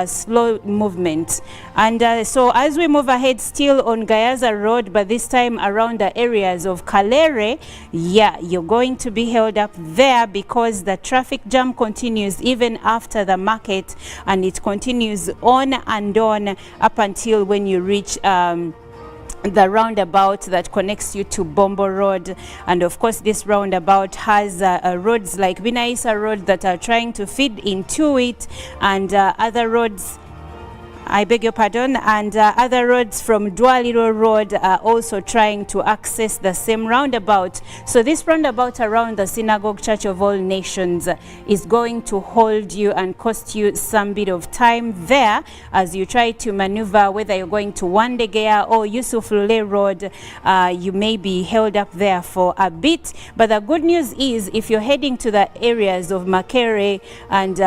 slow movement. And so as we move ahead still on Gayaza Road, but this time around the areas of Kalere, yeah, you're going to be held up there because the traffic jam continues even after the market, and it continues on and on up until when you reach the roundabout that connects you to Bombo Road. And of course this roundabout has roads like Binaisa Road that are trying to feed into it, and other roads, I beg your pardon, and other roads from Dwaliro Road are also trying to access the same roundabout. So this roundabout around the Synagogue Church of All Nations is going to hold you and cost you some bit of time there as you try to maneuver, whether you're going to Wandegea or Yusuf Lule Road. You may be held up there for a bit, but the good news is if you're heading to the areas of Makere and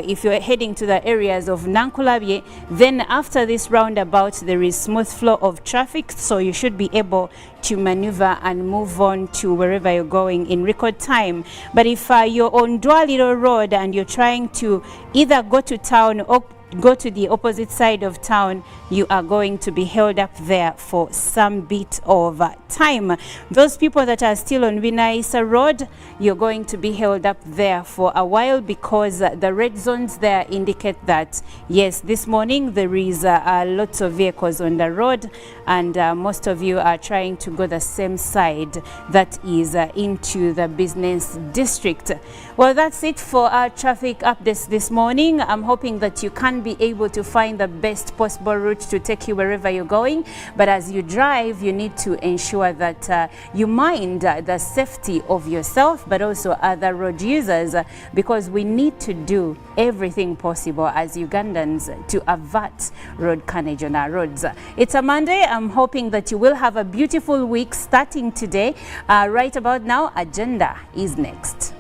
if you're heading to the areas of Nankulabye, then after this roundabout there is smooth flow of traffic, so you should be able to maneuver and move on to wherever you're going in record time. But if you're on Dwaliro Road and you're trying to either go to town or go to the opposite side of town, you are going to be held up there for some bit of time. Those people that are still on Binaisa Road, you're going to be held up there for a while because the red zones there indicate that yes, this morning there is lots of vehicles on the road, and most of you are trying to go the same side that is into the business district. Well, that's it for our traffic updates this morning. I'm hoping that you can be able to find the best possible route to take you wherever you're going. But as you drive, you need to ensure that you mind the safety of yourself, but also other road users, because we need to do everything possible as Ugandans to avert road carnage on our roads. It's a Monday. I'm hoping that you will have a beautiful week starting today. Right about now, Agenda is next.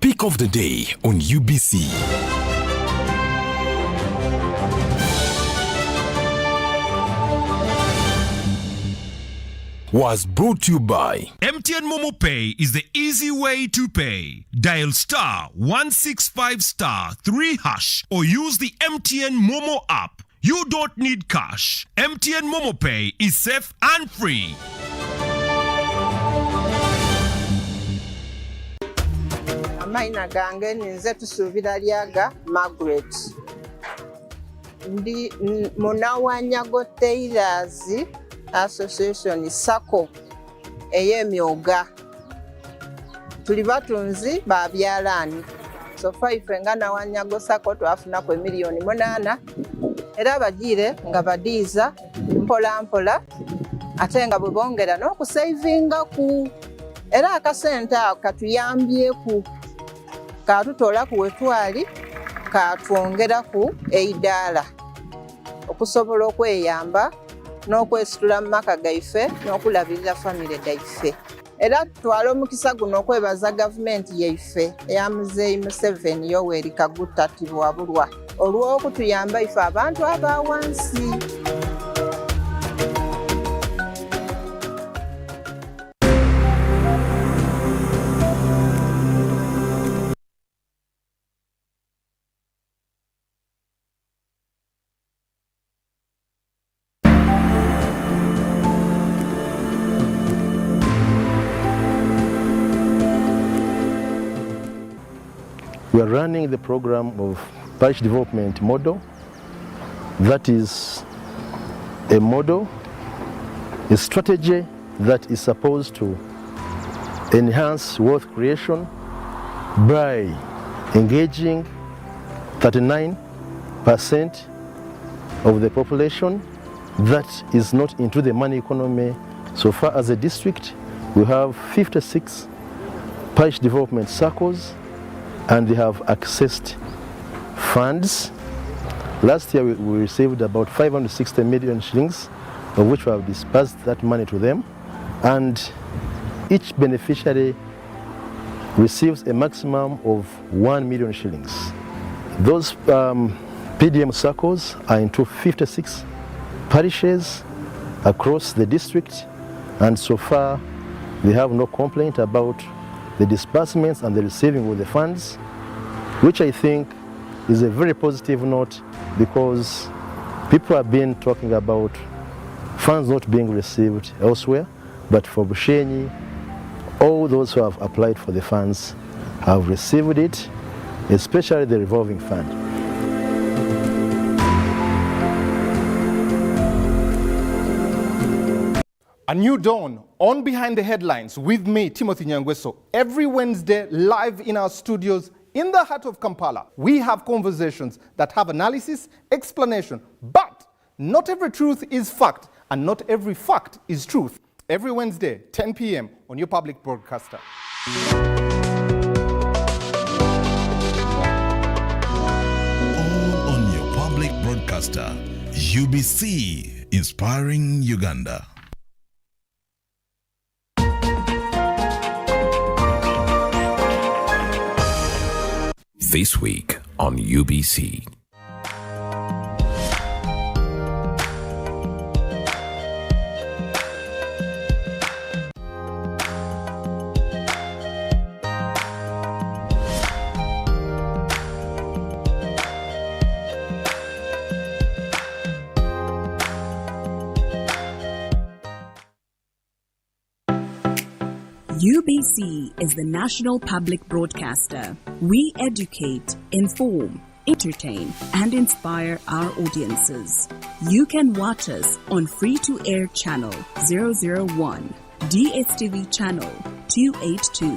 Pick of the day on UBC. was brought to you by MTN Momo Pay is the easy way to pay. Dial *165*3# or use the MTN Momo app. You don't need cash. MTN Momo Pay is safe and free. Amaina gange ninze tusuubira lyaga Margaret. Ndi Munawanyago Tailors Association Sako ey'emyoga. Tuli batunzi ba byalaani. So ife nga Nawanyago Sako twafunako emiliyoni 8 era bagiire nga badiiza mpola mpola ate nga bwe bongera n'okusavingaku era akasente ako katuyambyeku katutola ku wetwali katwongeraku eidaala okusobola okweyamba n'okwesitula mu maka gaife n'okulabirira famire gaife era tutwala omukisa guno okwebaza gavumenti yaife eya Muzeeyi Museveni Yoweri Kaguta Tibwabulwa olw'okutuyamba ife abantu abawansi. We are running the program of parish development model. That is a model, a strategy that is supposed to enhance wealth creation by engaging 39% of the population that is not into the money economy. So far as a district, we have 56 parish development circles and they have accessed funds. Last year we received about 560 million shillings, of which we have disbursed that money to them, and each beneficiary receives a maximum of 1 million shillings. Those PDM circles are into 56 parishes across the district, and so far they have no complaint about the disbursements and the receiving of the funds, which I think is a very positive note, because people have been talking about funds not being received elsewhere, but for Bushenyi, all those who have applied for the funds have received it, especially the revolving fund. A new dawn on Behind the Headlines with me, Timothy Nyangweso. Every Wednesday, live in our studios in the heart of Kampala, we have conversations that have analysis, explanation, but not every truth is fact, and not every fact is truth. Every Wednesday, 10 p.m. on your public broadcaster. All on your public broadcaster, UBC, inspiring Uganda. This week on UBC. UBC is the national public broadcaster. We educate, inform, entertain, and inspire our audiences. You can watch us on free-to-air channel 001, DSTV channel 282,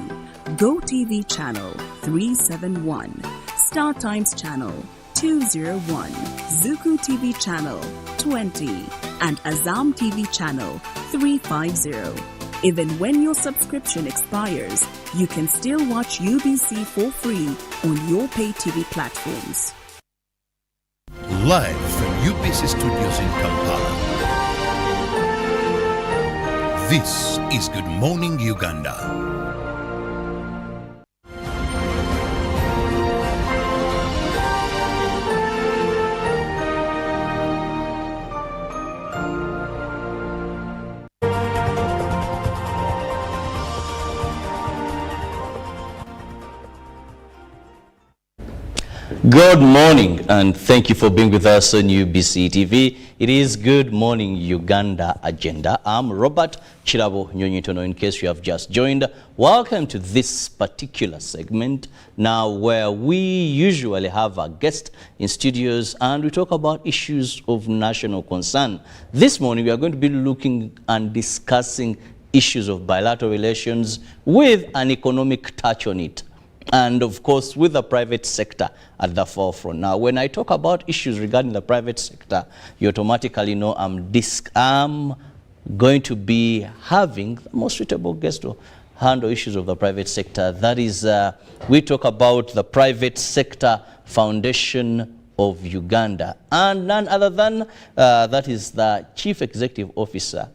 GoTV channel 371, Star Times channel 201, Zuku TV channel 20, and Azam TV channel 350. Even when your subscription expires, you can still watch UBC for free on your pay TV platforms. Live from UBC Studios in Kampala. This is Good Morning Uganda. Good morning, and thank you for being with us on UBC TV. It is Good Morning Uganda Agenda. I'm Robert Chirabo Nyonyitono, in case you have just joined. Welcome to this particular segment now, where we usually have a guest in studios and we talk about issues of national concern. This morning we are going to be looking and discussing issues of bilateral relations with an economic touch on it. And of course, with the private sector at the forefront. Now, when I talk about issues regarding the private sector, you automatically know I'm going to be having the most suitable guest to handle issues of the private sector. That is, we talk about the Private Sector Foundation of Uganda. And none other than, that is the Chief Executive Officer,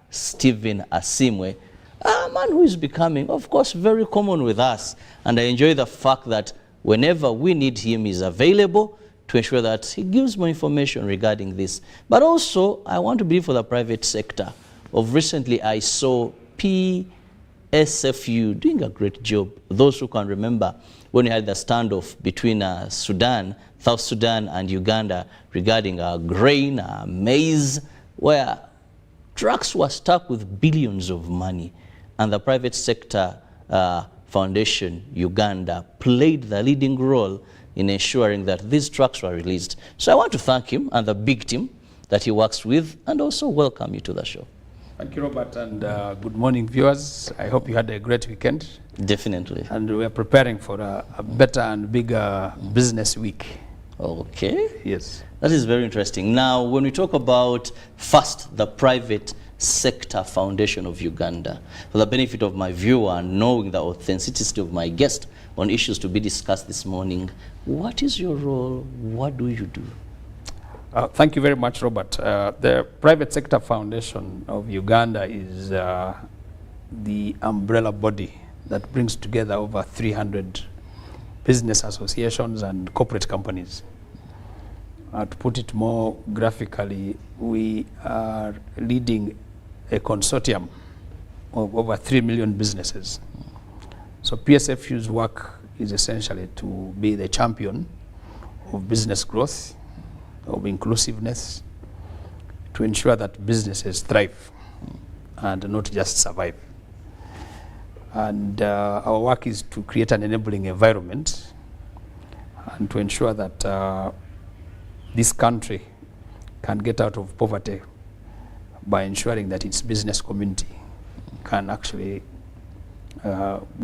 Stephen Asimwe. A man who is becoming, of course, very common with us. And I enjoy the fact that whenever we need him, he's available to ensure that he gives more information regarding this. But also, I want to be for the private sector. Of recently, I saw PSFU doing a great job. Those who can remember when we had the standoff between Sudan, South Sudan and Uganda regarding grain, maize, where trucks were stuck with billions of money. And the Private Sector Foundation Uganda played the leading role in ensuring that these trucks were released. So I want to thank him and the big team that he works with, and also welcome you to the show. Thank you, Robert, and good morning, viewers. I hope you had a great weekend. Definitely. And we are preparing for a better and bigger business week. Okay. Yes. That is very interesting. Now, when we talk about first, the Private Sector Foundation of Uganda, for the benefit of my viewer and knowing the authenticity of my guest on issues to be discussed this morning, what is your role? What do you do? Thank you very much, Robert. The Private Sector Foundation of Uganda is the umbrella body that brings together over 300 business associations and corporate companies. To put it more graphically, we are leading a consortium of over 3 million businesses. So PSFU's work is essentially to be the champion of business growth, of inclusiveness, to ensure that businesses thrive and not just survive. And our work is to create an enabling environment and to ensure that this country can get out of poverty by ensuring that its business community can actually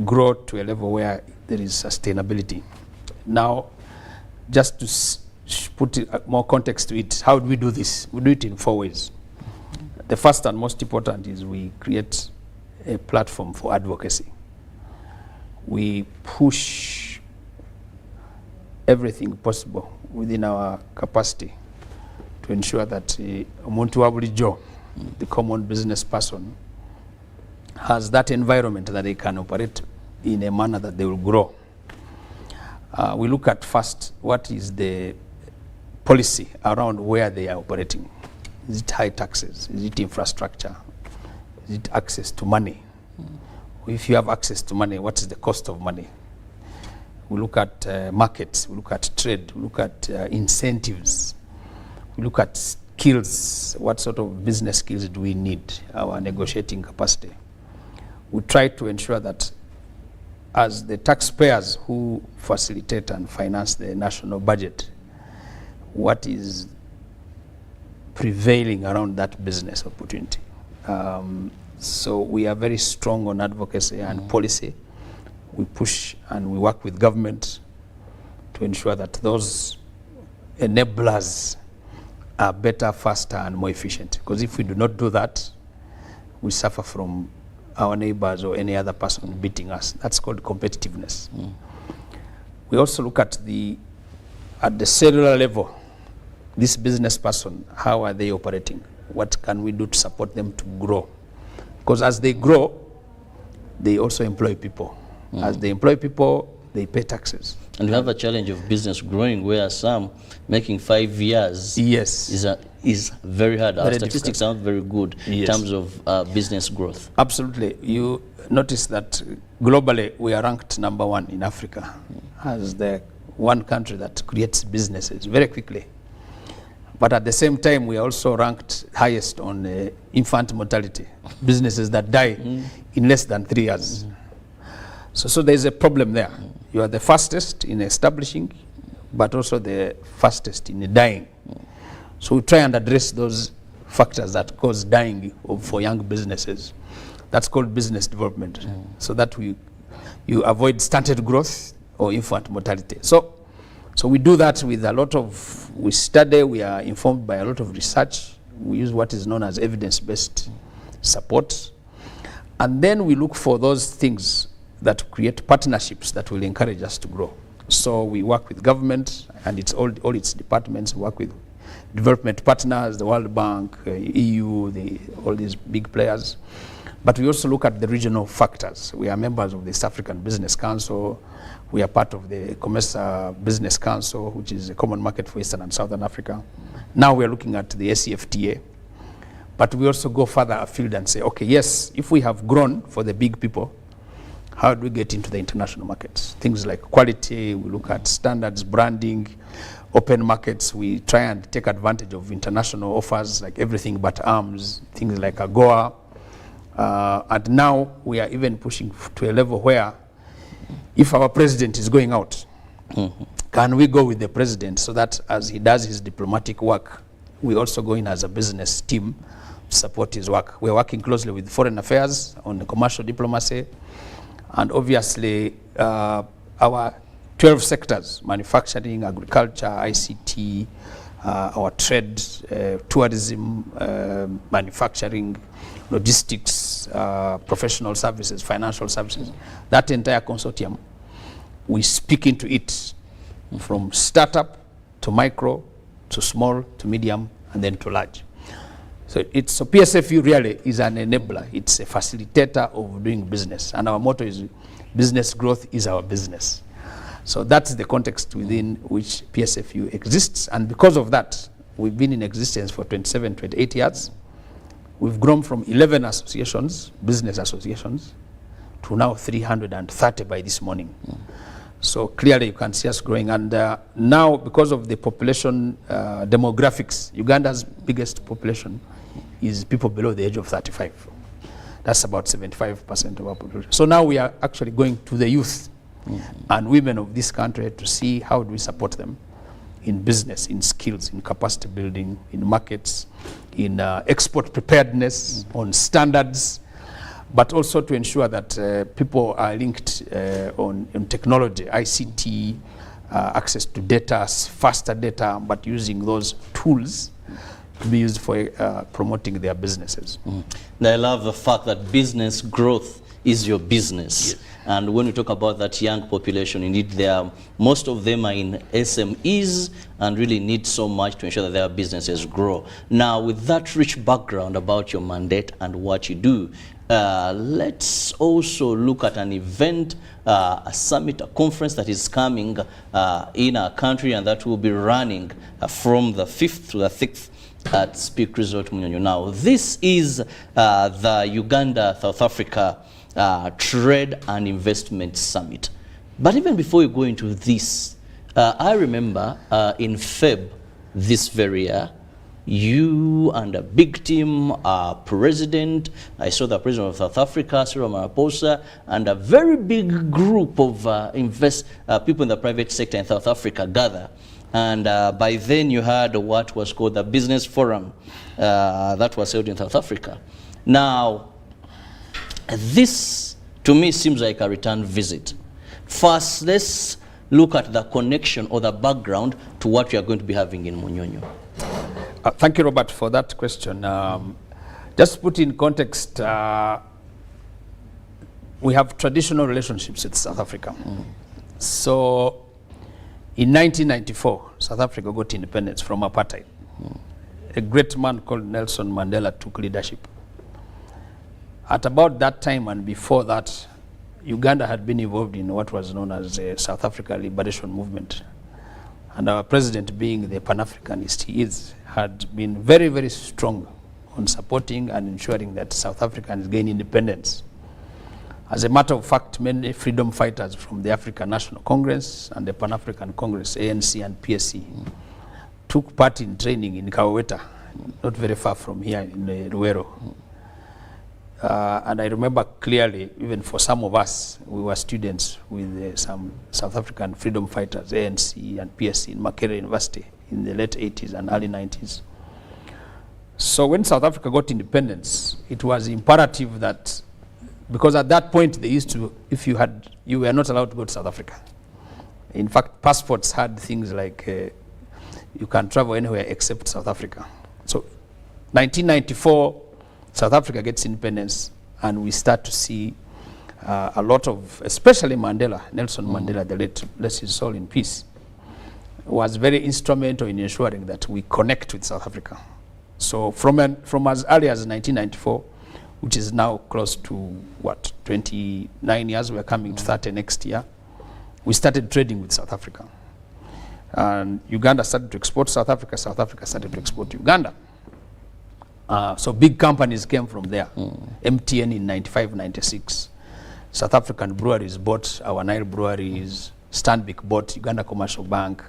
grow to a level where there is sustainability. Now, just to put more context to it, how do we do this? We do it in 4 ways. The first and most important is we create a platform for advocacy. We push everything possible within our capacity to ensure that Omuntu wa bulijjo, the common business person, has that environment that they can operate in a manner that they will grow. We look at first what is the policy around where they are operating. Is it high taxes? Is it infrastructure? Is it access to money? If you have access to money, what is the cost of money? We look at markets, we look at trade, we look at incentives, we look at skills. What sort of business skills do we need, our negotiating capacity? We try to ensure that as the taxpayers who facilitate and finance the national budget, what is prevailing around that business opportunity. So we are very strong on advocacy and policy. We push and we work with government to ensure that those enablers are better, faster, and more efficient. Because if we do not do that, we suffer from our neighbors or any other person beating us. That's called competitiveness. We also look at the cellular level, this business person, how are they operating? What can we do to support them to grow? Because as they grow, they also employ people. As they employ people, they pay taxes. And we have a challenge of business growing where some making 5 years is very hard. Our statistics are not very good in terms of business growth. Absolutely. You notice that globally we are ranked #1 in Africa as the one country that creates businesses very quickly. But at the same time, we are also ranked highest on infant mortality, businesses that die in less than 3 years. So there's a problem there. You are the fastest in establishing, but also the fastest in dying. So we try and address those factors that cause dying for young businesses. That's called business development, so that you avoid stunted growth or infant mortality. So we do that with a lot of, we study, we are informed by a lot of research. We use what is known as evidence-based support. And then we look for those things that create partnerships that will encourage us to grow. So we work with government and it's all its departments, we work with development partners, the World Bank, EU, all these big players. But we also look at the regional factors. We are members of the East African Business Council. We are part of the COMESA Business Council, which is a common market for Eastern and Southern Africa. Now we are looking at the ACFTA. But we also go further afield and say, okay, yes, if we have grown for the big people, how do we get into the international markets? Things like quality, we look at standards, branding, open markets. We try and take advantage of international offers like everything but arms, things like AGOA. And now we are even pushing to a level where if our president is going out, can we go with the president so that as he does his diplomatic work, we also go in as a business team to support his work. We're working closely with foreign affairs on the commercial diplomacy, and obviously our 12 sectors, manufacturing, agriculture, ICT, our trade, tourism, manufacturing, logistics, professional services, financial services, that entire consortium, we speak into it from startup to micro to small to medium and then to large. So PSFU really is an enabler. It's a facilitator of doing business. And our motto is business growth is our business. So that's the context within which PSFU exists. And because of that, we've been in existence for 27, 28 years. We've grown from 11 associations, business associations, to now 330 by this morning. So clearly you can see us growing. And now, because of the population demographics, Uganda's biggest population is people below the age of 35. That's about 75% of our population. So now we are actually going to the youth and women of this country to see how do we support them in business, in skills, in capacity building, in markets, in export preparedness, on standards, but also to ensure that people are linked on technology, ICT, access to data, faster data, but using those tools to be used for promoting their businesses. And I love the fact that business growth is your business. Yes. And when we talk about that young population, indeed, most of them are in SMEs and really need so much to ensure that their businesses grow. Now, with that rich background about your mandate and what you do, let's also look at an event, a summit, a conference that is coming in our country, and that will be running from the 5th to the 6th at Speak Resort Munyonyo. Now, this is the Uganda-South Africa Trade and Investment Summit. But even before we go into this, I remember in Feb this very year, you and a big team, president, I saw the president of South Africa, Cyril Ramaphosa, and a very big group of people in the private sector in South Africa gather. And by then you had what was called the Business Forum that was held in South Africa. Now, this to me seems like a return visit. First, let's look at the connection or the background to what we are going to be having in Munyonyo. Thank you, Robert, for that question. Just to put in context, we have traditional relationships with South Africa. So in 1994, South Africa got independence from apartheid. A great man called Nelson Mandela took leadership. At about that time and before that, Uganda had been involved in what was known as the South Africa Liberation Movement. And our president, being the Pan-Africanist he is, had been very, very strong on supporting and ensuring that South Africans gain independence. As a matter of fact, many freedom fighters from the African National Congress and the Pan-African Congress, ANC and PSC, took part in training in Kaweta, not very far from here in Ruero. And I remember clearly, even for some of us, we were students with some South African freedom fighters, ANC and PSC in Makerere University in the late 80s and early 90s. So when South Africa got independence, it was imperative that, because at that point they used to, if you had, you were not allowed to go to South Africa. In fact, passports had things like you can travel anywhere except South Africa. So 1994, South Africa gets independence, and we start to see a lot of, especially Mandela, Nelson Mandela, the late, bless his soul in peace, was very instrumental in ensuring that we connect with South Africa. So from as early as 1994, which is now close to, what, 29 years, we're coming to 30 next year, we started trading with South Africa. And Uganda started to export South Africa, South Africa started to export Uganda. So big companies came from there. MTN in 95, 96. South African breweries bought our Nile breweries. Stanbic bought Uganda Commercial Bank.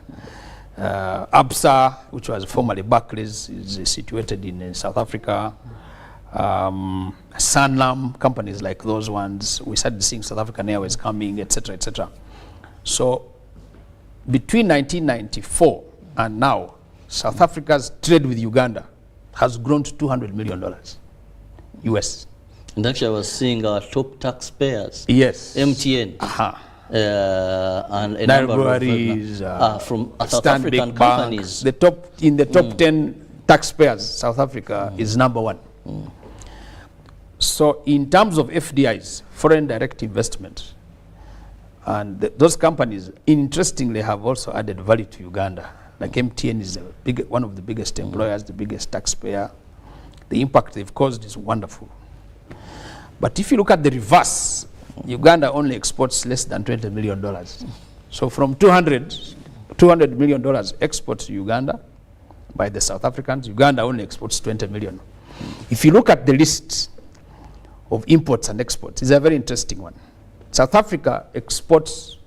ABSA, which was formerly Barclays, is situated in South Africa. Sanlam, companies like those ones. We started seeing South African Airways coming, etc., etc. So between 1994 and now, South Africa's trade with Uganda has grown to $200 million US. And actually I was seeing our top taxpayers. Yes. MTN. And a Nile number breweries, of from South Stanbic African companies. The top, in the top 10 taxpayers, South Africa is number one. So in terms of FDIs, foreign direct investment, and those companies, interestingly, have also added value to Uganda. Like MTN is one of the biggest employers, the biggest taxpayer. The impact they've caused is wonderful. But if you look at the reverse, Uganda only exports less than $20 million. So from $200 million exports to Uganda by the South Africans, Uganda only exports 20 million. If you look at the list of imports and exports, it's a very interesting one. South Africa exports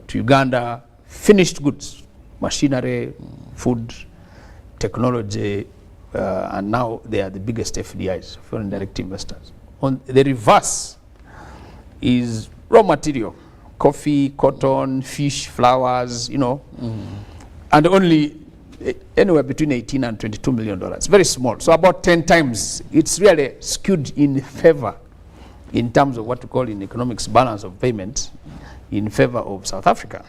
to Uganda finished goods, machinery, food, technology, and now they are the biggest FDIs, foreign direct investors. On the reverse is raw material, coffee, cotton, fish, flowers, you know, and only anywhere between 18 and $22 million. Very small. So about 10 times. It's really skewed in favor in terms of what we call in economics balance of payments in favor of South Africa.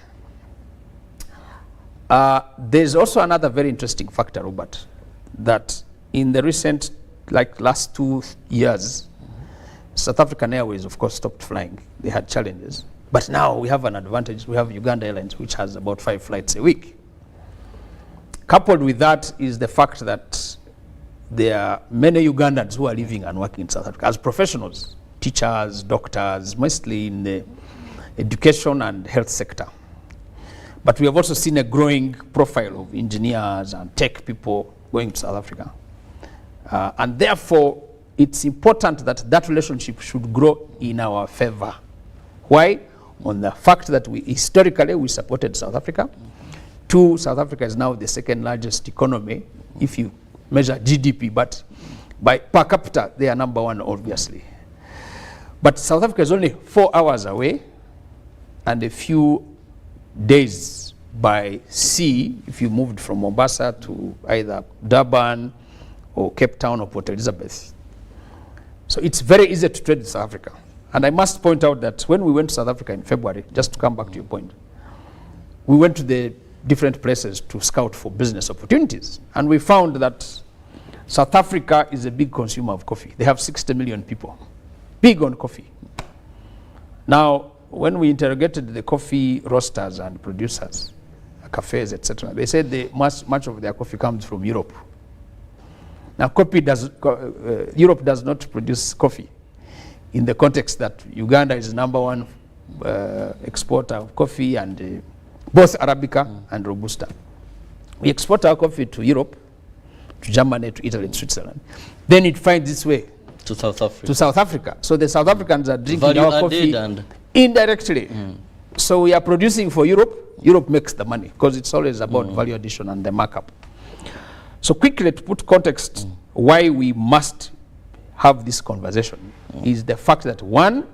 There's also another very interesting factor, Robert, that in the recent, like last 2 years, South African Airways, of course, stopped flying. They had challenges. But now we have an advantage. We have Uganda Airlines, which has about 5 flights a week. Coupled with that is the fact that there are many Ugandans who are living and working in South Africa as professionals, teachers, doctors, mostly in the education and health sector. But we have also seen a growing profile of engineers and tech people going to South Africa. And therefore, it's important that that relationship should grow in our favor. Why? On the fact that historically we supported South Africa. 2, South Africa is now the second largest economy if you measure GDP, but by per capita they are number 1, obviously. But South Africa is only 4 hours away and a few days by sea if you moved from Mombasa to either Durban or Cape Town or Port Elizabeth. So it's very easy to trade with South Africa. And I must point out that when we went to South Africa in February, just to come back to your point, we went to the different places to scout for business opportunities. And we found that South Africa is a big consumer of coffee. They have 60 million people, big on coffee. Now, when we interrogated the coffee roasters and producers, cafes, etc., they said much of their coffee comes from Europe. Now, Europe does not produce coffee in the context that Uganda is number 1 exporter of coffee, and both Arabica and Robusta. We export our coffee to Europe, to Germany, to Italy, and Switzerland. Then it finds its way to South Africa. To South Africa. So the South Africans are drinking Value our coffee and indirectly. So we are producing for Europe. Europe makes the money because it's always about value addition and the markup. So quickly, to put context, why we must have this conversation is the fact that, one,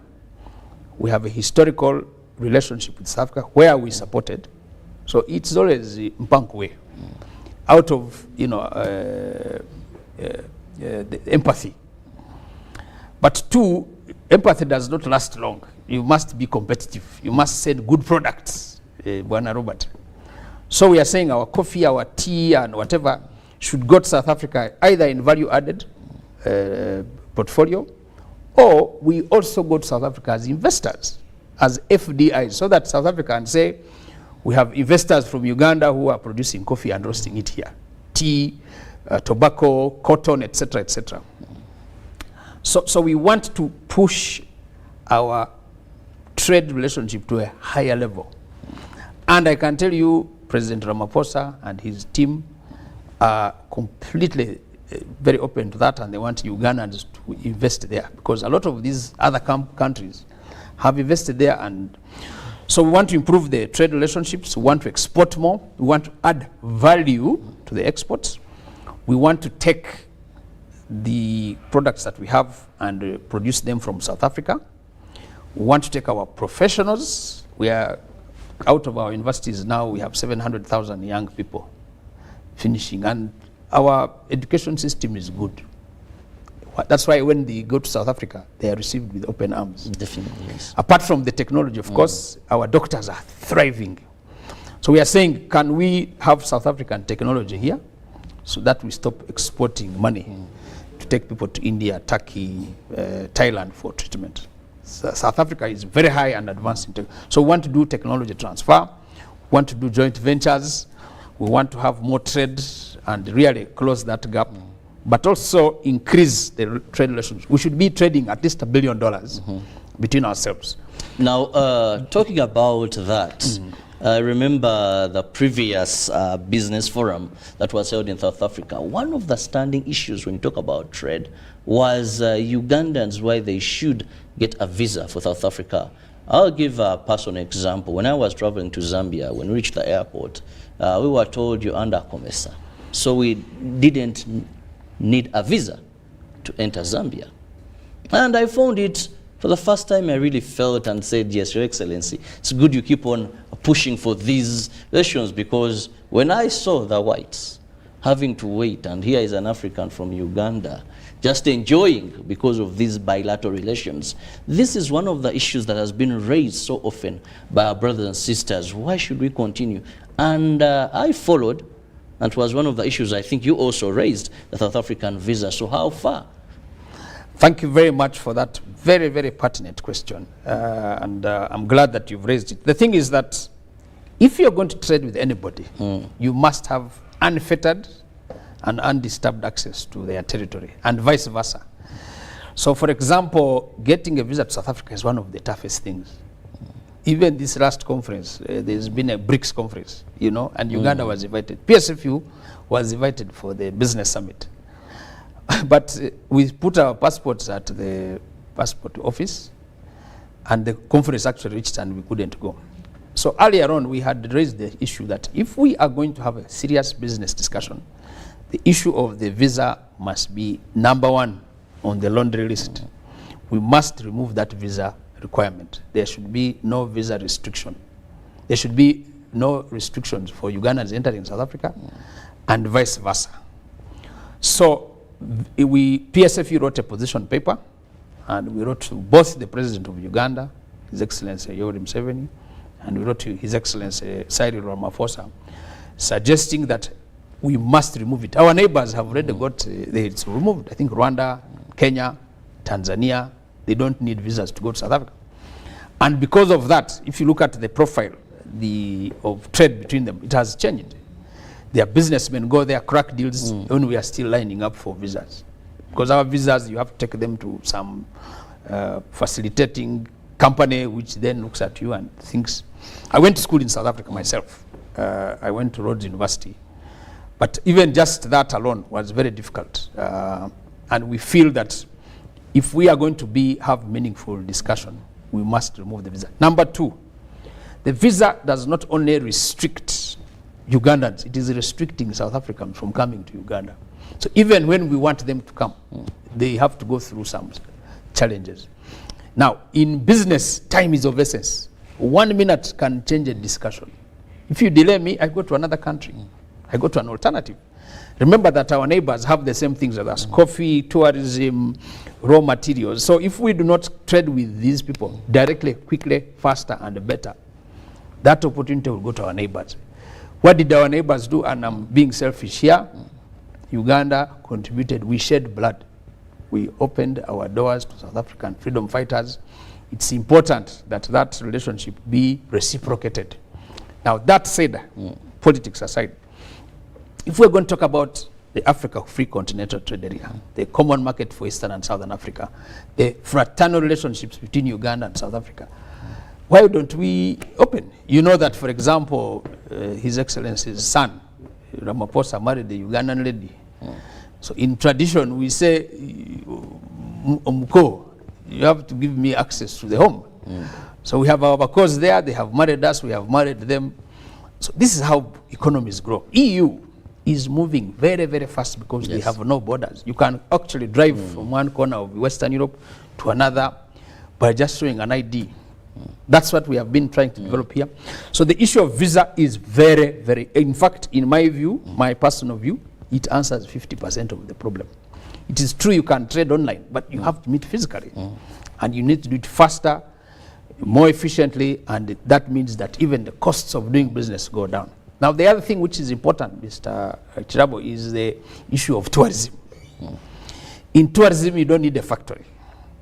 we have a historical relationship with South Africa where we supported. So it's always Mpank way, out of the empathy. But two, empathy does not last long. You must be competitive. You must send good products, Bwana Robert. So we are saying our coffee, our tea, and whatever should go to South Africa either in value-added portfolio, or we also go to South Africa as investors, as FDIs, so that South Africa can say, we have investors from Uganda who are producing coffee and roasting it here. Tea, tobacco, cotton, etc., etc. So we want to push our trade relationship to a higher level. And I can tell you, President Ramaphosa and his team are completely very open to that, and they want Ugandans to invest there, because a lot of these other countries have invested there. And so we want to improve the trade relationships. We want to export more. We want to add value to the exports. We want to take the products that we have and produce them from South Africa. We want to take our professionals. We are out of our universities now, we have 700,000 young people finishing, and our education system is good. That's why when they go to South Africa, they are received with open arms. Definitely, yes. Apart from the technology, of course, our doctors are thriving. So we are saying, can we have South African technology here so that we stop exporting money to take people to India, Turkey, Thailand for treatment? So South Africa is very high and advanced in tech. So we want to do technology transfer, we want to do joint ventures, we want to have more trade and really close that gap, but also increase the trade relations. We should be trading at least $1 billion between ourselves. Now, talking about that, I remember the previous business forum that was held in South Africa. One of the standing issues when you talk about trade was Ugandans, why they should get a visa for South Africa. I'll give a personal example. When I was traveling to Zambia, when we reached the airport, we were told you're under COMESA. So we didn't need a visa to enter Zambia. And I found it, for the first time, I really felt and said, yes, Your Excellency, it's good you keep on pushing for these relations, because when I saw the whites having to wait, and here is an African from Uganda, just enjoying because of these bilateral relations. This is one of the issues that has been raised so often by our brothers and sisters. Why should we continue? And I followed, and it was one of the issues I think you also raised, the South African visa. So how far? Thank you very much for that very, very pertinent question. And I'm glad that you've raised it. The thing is that if you're going to trade with anybody, you must have unfettered and undisturbed access to their territory, and vice versa. So, for example, getting a visa to South Africa is one of the toughest things. Even this last conference, there's been a BRICS conference, you know, and Uganda was invited. PSFU was invited for the business summit. But we put our passports at the passport office, and the conference actually reached and we couldn't go. So earlier on, we had raised the issue that if we are going to have a serious business discussion, the issue of the visa must be #1 on the laundry list. We must remove that visa requirement. There should be no visa restriction. There should be no restrictions for Ugandans entering South Africa, and vice versa. So PSFU wrote a position paper, and we wrote to both the President of Uganda, His Excellency Yoweri Museveni, and we wrote to His Excellency Cyril Ramaphosa, suggesting that we must remove it. Our neighbors have already got it's removed. I think Rwanda, Kenya, Tanzania, they don't need visas to go to South Africa. And because of that, if you look at the profile of trade between them, it has changed. Their businessmen go there, crack deals, when we are still lining up for visas. Because our visas, you have to take them to some facilitating company, which then looks at you and thinks. I went to school in South Africa myself. I went to Rhodes University. But even just that alone was very difficult. And we feel that if we are going to have meaningful discussion, we must remove the visa. Number two, the visa does not only restrict Ugandans, it is restricting South Africans from coming to Uganda. So even when we want them to come, they have to go through some challenges. Now, in business, time is of essence. 1 minute can change a discussion. If you delay me, I go to another country. I go to an alternative. Remember that our neighbors have the same things as us: coffee, tourism, raw materials. So if we do not trade with these people directly, quickly, faster, and better, that opportunity will go to our neighbors. What did our neighbors do? And I'm being selfish here. Uganda contributed. We shed blood. We opened our doors to South African freedom fighters. It's important that that relationship be reciprocated. Now, that said, politics aside, if we're going to talk about the Africa Free Continental Trade Area, the common market for Eastern and Southern Africa, the fraternal relationships between Uganda and South Africa, why don't we open? You know that, for example, His Excellency's son, Ramaphosa, married a Ugandan lady. So in tradition, we say, Mko, you have to give me access to the home. So we have our Bakos there, they have married us, we have married them. So this is how economies grow. EU is moving very, very fast because they have no borders. You can actually drive from one corner of Western Europe to another by just showing an ID. That's what we have been trying to develop here. So the issue of visa is very, very, in fact, in my view, my personal view, it answers 50% of the problem. It is true you can trade online, but you have to meet physically. And you need to do it faster, more efficiently, and that means that even the costs of doing business go down. Now, the other thing which is important, Mr. Chirabo, is the issue of tourism. In tourism, you don't need a factory.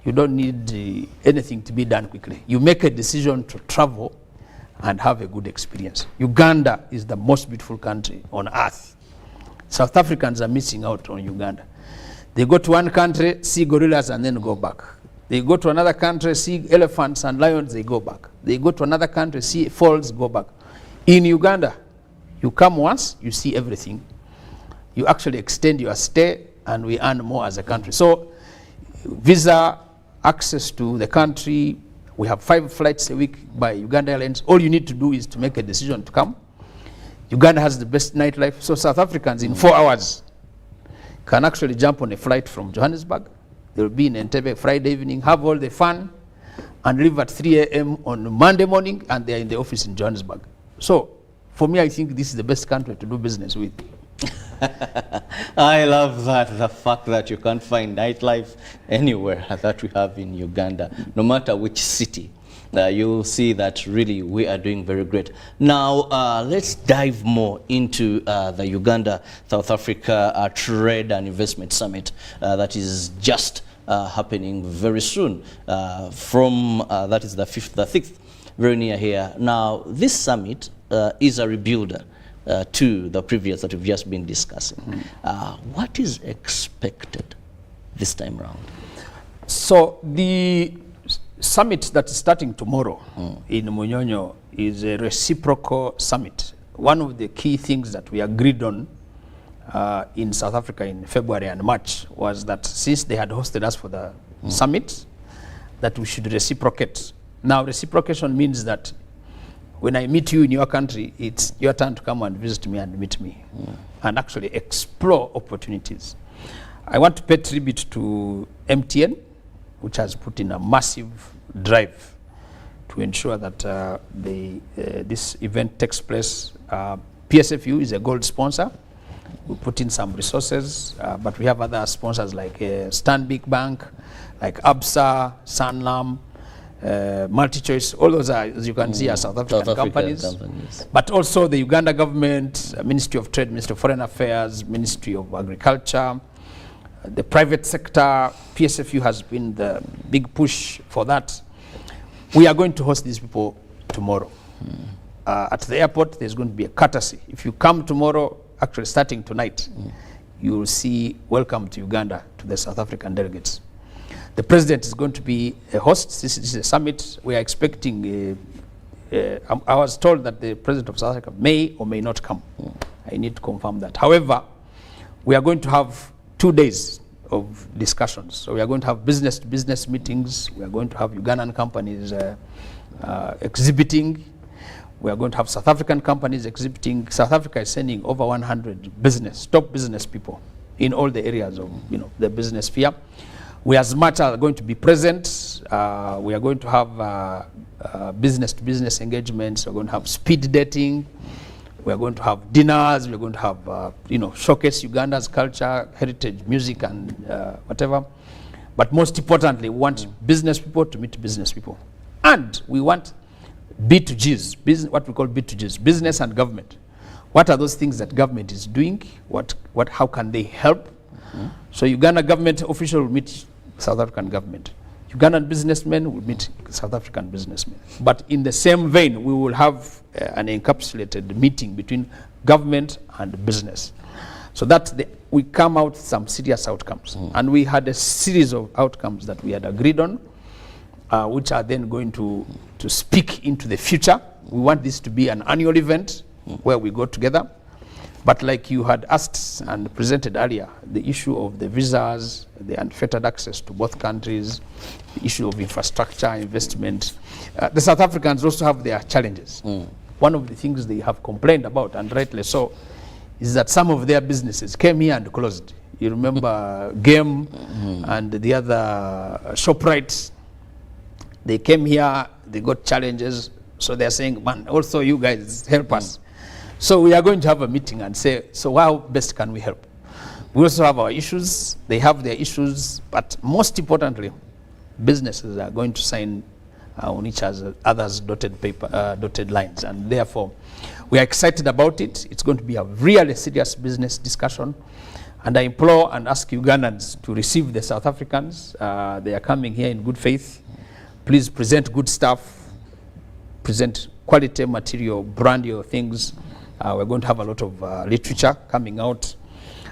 You don't need anything to be done quickly. You make a decision to travel and have a good experience. Uganda is the most beautiful country on earth. South Africans are missing out on Uganda. They go to one country, see gorillas, and then go back. They go to another country, see elephants and lions, they go back. They go to another country, see falls, go back. In Uganda, you come once, you see everything. You actually extend your stay, and we earn more as a country. So, visa, access to the country, we have 5 flights a week by Uganda Airlines. All you need to do is to make a decision to come. Uganda has the best nightlife, so South Africans in 4 hours can actually jump on a flight from Johannesburg. They'll be in Entebbe Friday evening, have all the fun, and leave at 3 a.m. on Monday morning, and they're in the office in Johannesburg. So, for me, I think this is the best country to do business with. I love that, the fact that you can't find nightlife anywhere that we have in Uganda, no matter which city. You'll see that really we are doing very great. Now, let's dive more into the Uganda-South Africa Trade and Investment Summit that is just happening very soon. That is the 6th, very near here. Now, this summit is a rebuilder to the previous that we've just been discussing. What is expected this time around? So the summit that's starting tomorrow in Munyonyo is a reciprocal summit. One of the key things that we agreed on in South Africa in February and March was that since they had hosted us for the summit, that we should reciprocate. Now, reciprocation means that when I meet you in your country, it's your turn to come and visit me and meet me and actually explore opportunities. I want to pay tribute to MTN, which has put in a massive drive to ensure that this event takes place. PSFU is a gold sponsor. We put in some resources, but we have other sponsors like Stanbic Bank, like ABSA, Sanlam, MultiChoice. All those are, as you can see, are South African companies. But also the Uganda government, Ministry of Trade, Ministry of Foreign Affairs, Ministry of Agriculture, the private sector. PSFU has been the big push for that. We are going to host these people tomorrow. At the airport, there's going to be a courtesy. If you come tomorrow, actually starting tonight, you will see welcome to Uganda to the South African delegates. The president is going to be a host. This is a summit. We are expecting, I was told that the president of South Africa may or may not come. I need to confirm that. However, we are going to have 2 days of discussions. So we are going to have business-to-business meetings. We are going to have Ugandan companies exhibiting. We are going to have South African companies exhibiting. South Africa is sending over 100 top business people in all the areas of the business sphere. We as much are going to be present. We are going to have business-to-business engagements. We're going to have speed dating. We're going to have dinners. We're going to have showcase Uganda's culture, heritage, music, and whatever. But most importantly, we want business people to meet business people, and we want B2Gs, what we call B2Gs, business and government. What are those things that government is doing? How can they help? So Uganda government official will meet South African government. Ugandan businessmen will meet South African businessmen. But in the same vein, we will have an encapsulated meeting between government and business. So that we come out with some serious outcomes. And we had a series of outcomes that we had agreed on, which are then going to speak into the future. We want this to be an annual event where we go together. But like you had asked and presented earlier, the issue of the visas, the unfettered access to both countries, the issue of infrastructure, investment. The South Africans also have their challenges. One of the things they have complained about, and rightly so, is that some of their businesses came here and closed. You remember Game and the other ShopRite. They came here, they got challenges, so they're saying, man, also you guys help us. So we are going to have a meeting and say, so how best can we help? We also have our issues, they have their issues, but most importantly, businesses are going to sign on each other's dotted lines, and therefore we are excited about it. It's going to be a really serious business discussion, and I implore and ask Ugandans to receive the South Africans. They are coming here in good faith. Please present good stuff, present quality material, brand your things. We're going to have a lot of literature coming out,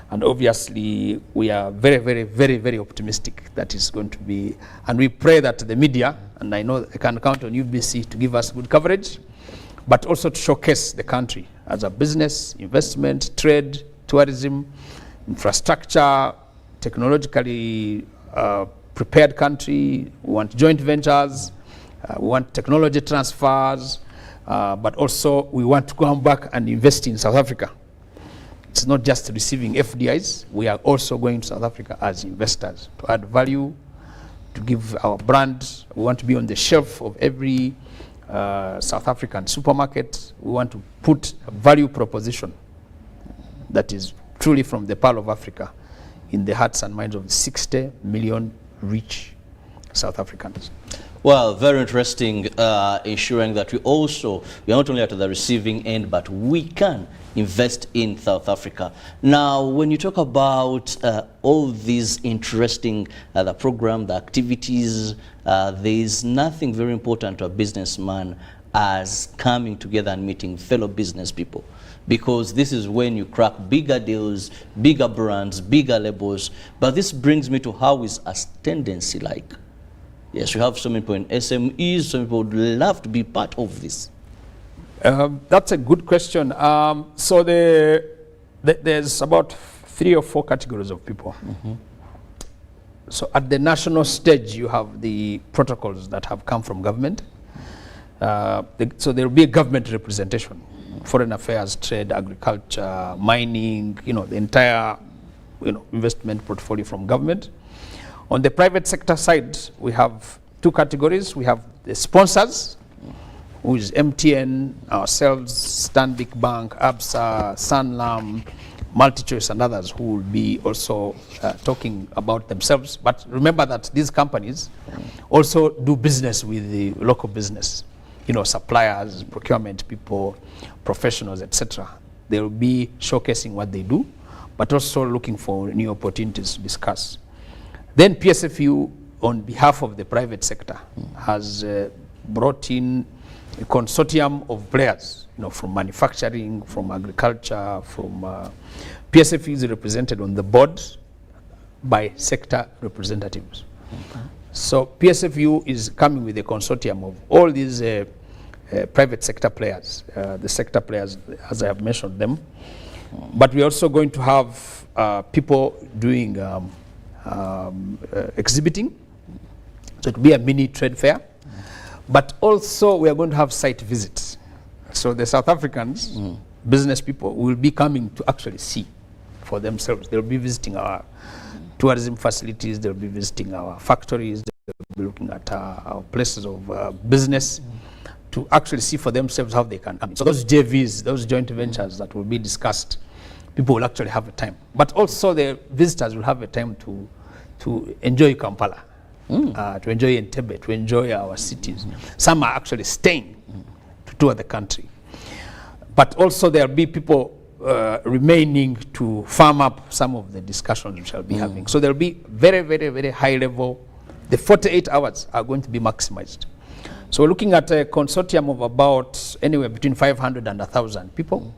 and obviously we are very, very, very, very optimistic that it's going to be, and we pray that the media, and I know I can count on UBC to give us good coverage, but also to showcase the country as a business, investment, trade, tourism, infrastructure, technologically prepared country. We want joint ventures, we want technology transfers, but also we want to come back and invest in South Africa. It's not just receiving FDIs, we are also going to South Africa as investors to add value, to give our brand. We want to be on the shelf of every South African supermarket. We want to put a value proposition that is truly from the Pearl of Africa in the hearts and minds of 60 million rich South Africans. Well, very interesting, ensuring that we are not only at the receiving end, but we can invest in South Africa. Now, when you talk about all these interesting, the program, the activities, there is nothing very important to a businessman as coming together and meeting fellow business people. Because this is when you crack bigger deals, bigger brands, bigger labels. But this brings me to how is a tendency like? Yes, you have some people in SMEs, some people would love to be part of this. That's a good question. So there's about 3 or 4 categories of people. So at the national stage, you have the protocols that have come from government. So there will be a government representation. Foreign affairs, trade, agriculture, mining, the entire investment portfolio from government. On the private sector side, we have 2 categories. We have the sponsors, who is MTN, ourselves, Stanbic Bank, ABSA, Sanlam, MultiChoice, and others who will be also talking about themselves. But remember that these companies also do business with the local business, suppliers, procurement people, professionals, etc. They will be showcasing what they do, but also looking for new opportunities to discuss. Then PSFU, on behalf of the private sector, has brought in a consortium of players, from manufacturing, from agriculture, from PSFU is represented on the board by sector representatives. So PSFU is coming with a consortium of all these private sector players, the sector players, as I have mentioned them. But we're also going to have people doing exhibiting. So it will be a mini trade fair. But also we are going to have site visits. So the South Africans, business people, will be coming to actually see for themselves. They'll be visiting our tourism facilities, they'll be visiting our factories, they'll be looking at our places of business to actually see for themselves how they can. So those JVs, those joint ventures that will be discussed, people will actually have a time. But also the visitors will have a time to enjoy Kampala, to enjoy Entebbe, to enjoy our cities. Some are actually staying to tour the country. But also there will be people remaining to farm up some of the discussions we shall be having. So there will be very, very, very high level. The 48 hours are going to be maximized. So we're looking at a consortium of about anywhere between 500 and 1,000 people.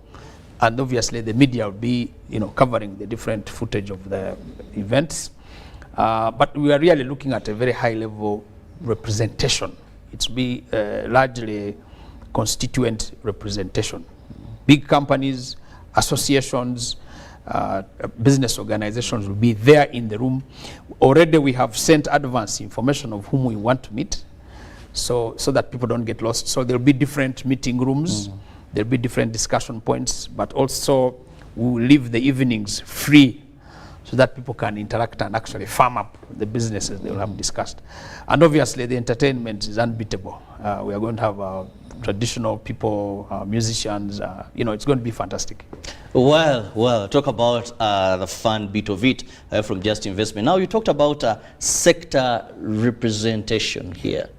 And obviously the media will be, covering the different footage of the events. But we are really looking at a very high level representation. It will be largely constituent representation. Big companies, associations, business organizations will be there in the room. Already we have sent advance information of whom we want to meet, so that people don't get lost. So there will be different meeting rooms, there will be different discussion points, but also we will leave the evenings free so that people can interact and actually farm up the businesses they will have discussed. And obviously the entertainment is unbeatable. We are going to have traditional people, musicians, it's going to be fantastic. Well, talk about the fun bit of it from Just Investment. Now you talked about sector representation here.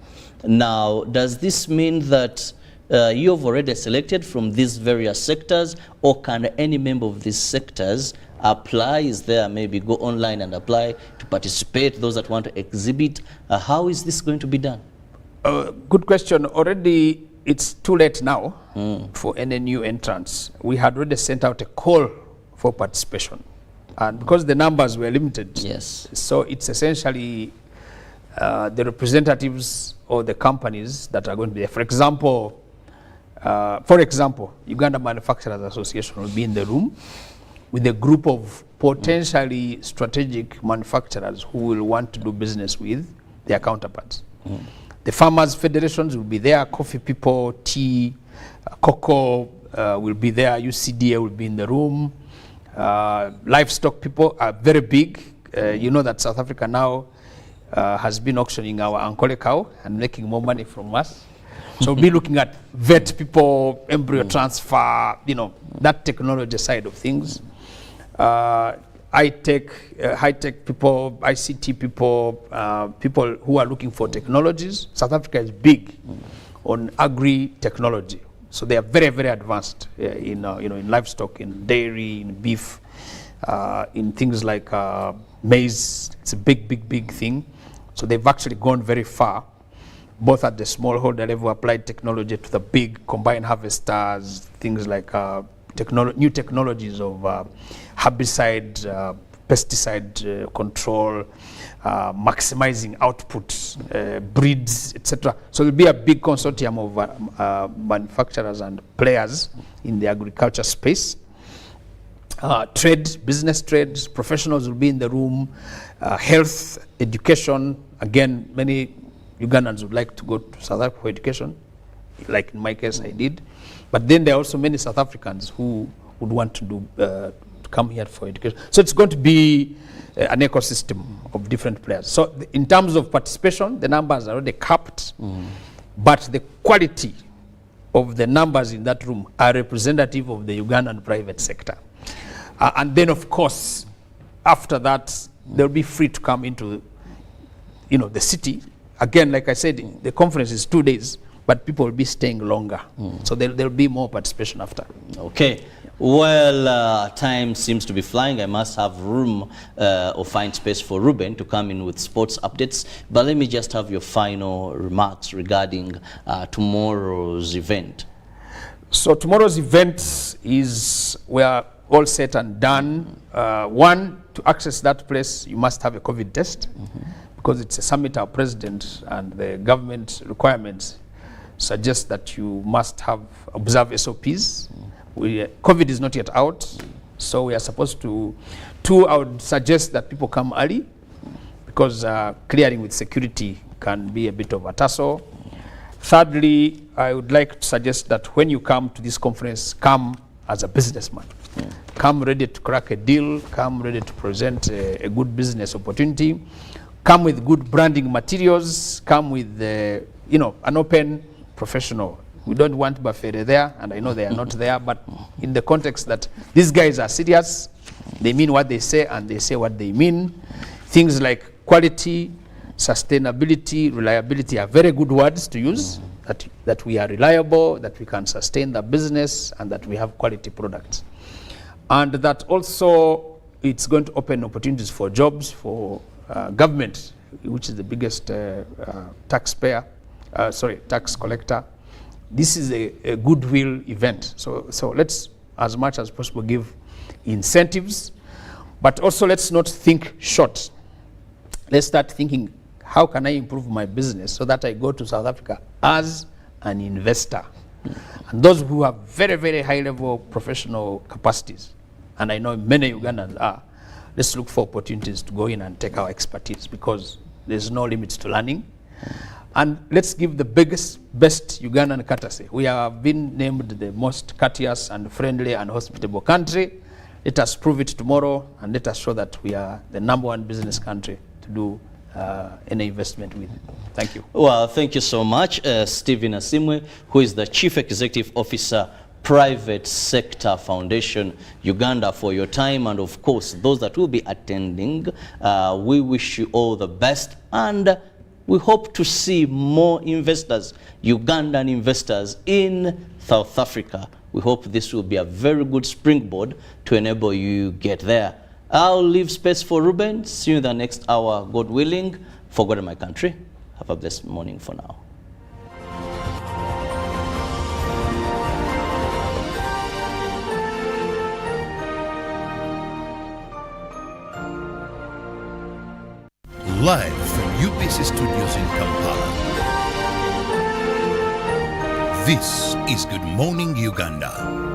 Now, does this mean that you have already selected from these various sectors, or can any member of these sectors apply? Is there maybe go online and apply to participate, those that want to exhibit? How is this going to be done? Good question. Already it's too late now for any new entrants. We had already sent out a call for participation. And because the numbers were limited, so it's essentially the representatives or the companies that are going to be there. For example, Uganda Manufacturers Association will be in the room with a group of potentially strategic manufacturers who will want to do business with their counterparts. The farmers' federations will be there, coffee people, tea, cocoa will be there, UCDA will be in the room. Livestock people are very big. You know that South Africa now has been auctioning our Ankole cow and making more money from us. So we'll be looking at vet people, embryo transfer, that technology side of things. High-tech people, ICT people, people who are looking for technologies. South Africa is big on agri-technology. So they are very, very advanced in livestock, in dairy, in beef, in things like maize. It's a big, big, big thing. So they've actually gone very far, both at the smallholder level, applied technology to the big combined harvesters, things like new technologies of herbicide, pesticide control, maximizing output, breeds, etc. So there will be a big consortium of manufacturers and players in the agriculture space. Business trades, professionals will be in the room, health, education. Again, many Ugandans would like to go to South Africa for education, like in my case I did. But then there are also many South Africans who would want to come here for education. So it's going to be an ecosystem of different players. So in terms of participation, the numbers are already capped, but the quality of the numbers in that room are representative of the Ugandan private sector. And then, of course, after that, they'll be free to come into, the city. Again, like I said, the conference is 2 days, but people will be staying longer. So there'll be more participation after. Okay. Well, time seems to be flying. I must have room or find space for Ruben to come in with sports updates. But let me just have your final remarks regarding tomorrow's event. So tomorrow's event is, we are all set and done. One, to access that place, you must have a COVID test because it's a summit. Our president and the government requirements suggest that you must observe SOPs. COVID is not yet out, so we are supposed to. Two, I would suggest that people come early because clearing with security can be a bit of a tussle. Thirdly, I would like to suggest that when you come to this conference, come as a businessman. Come ready to crack a deal, come ready to present a good business opportunity, come with good branding materials, come with an open professional. We don't want buffet there, and I know they are not there, but in the context that these guys are serious, they mean what they say and they say what they mean. Things like quality, sustainability, reliability are very good words to use, that we are reliable, that we can sustain the business, and that we have quality products. And that also it's going to open opportunities for jobs, for government, which is the biggest tax collector. This is a goodwill event. So let's, as much as possible, give incentives, but also let's not think short. Let's start thinking, how can I improve my business so that I go to South Africa as an investor? And those who have very, very high-level professional capacities, and I know many Ugandans are, let's look for opportunities to go in and take our expertise, because there's no limits to learning. And let's give the best Ugandan courtesy. We have been named the most courteous and friendly and hospitable country. Let us prove it tomorrow, and let us show that we are the #1 business country to do any investment with. Thank you. Well, thank you so much, Stephen Asimwe, who is the Chief Executive Officer, Private Sector Foundation Uganda, for your time, and of course those that will be attending. We wish you all the best, and we hope to see more investors, Ugandan investors, in South Africa. We hope this will be a very good springboard to enable you get there. I'll leave space for Ruben. See you in the next hour, God willing. For God and my country, have a blessed morning for now. Live from UBC Studios in Kampala. This is Good Morning Uganda.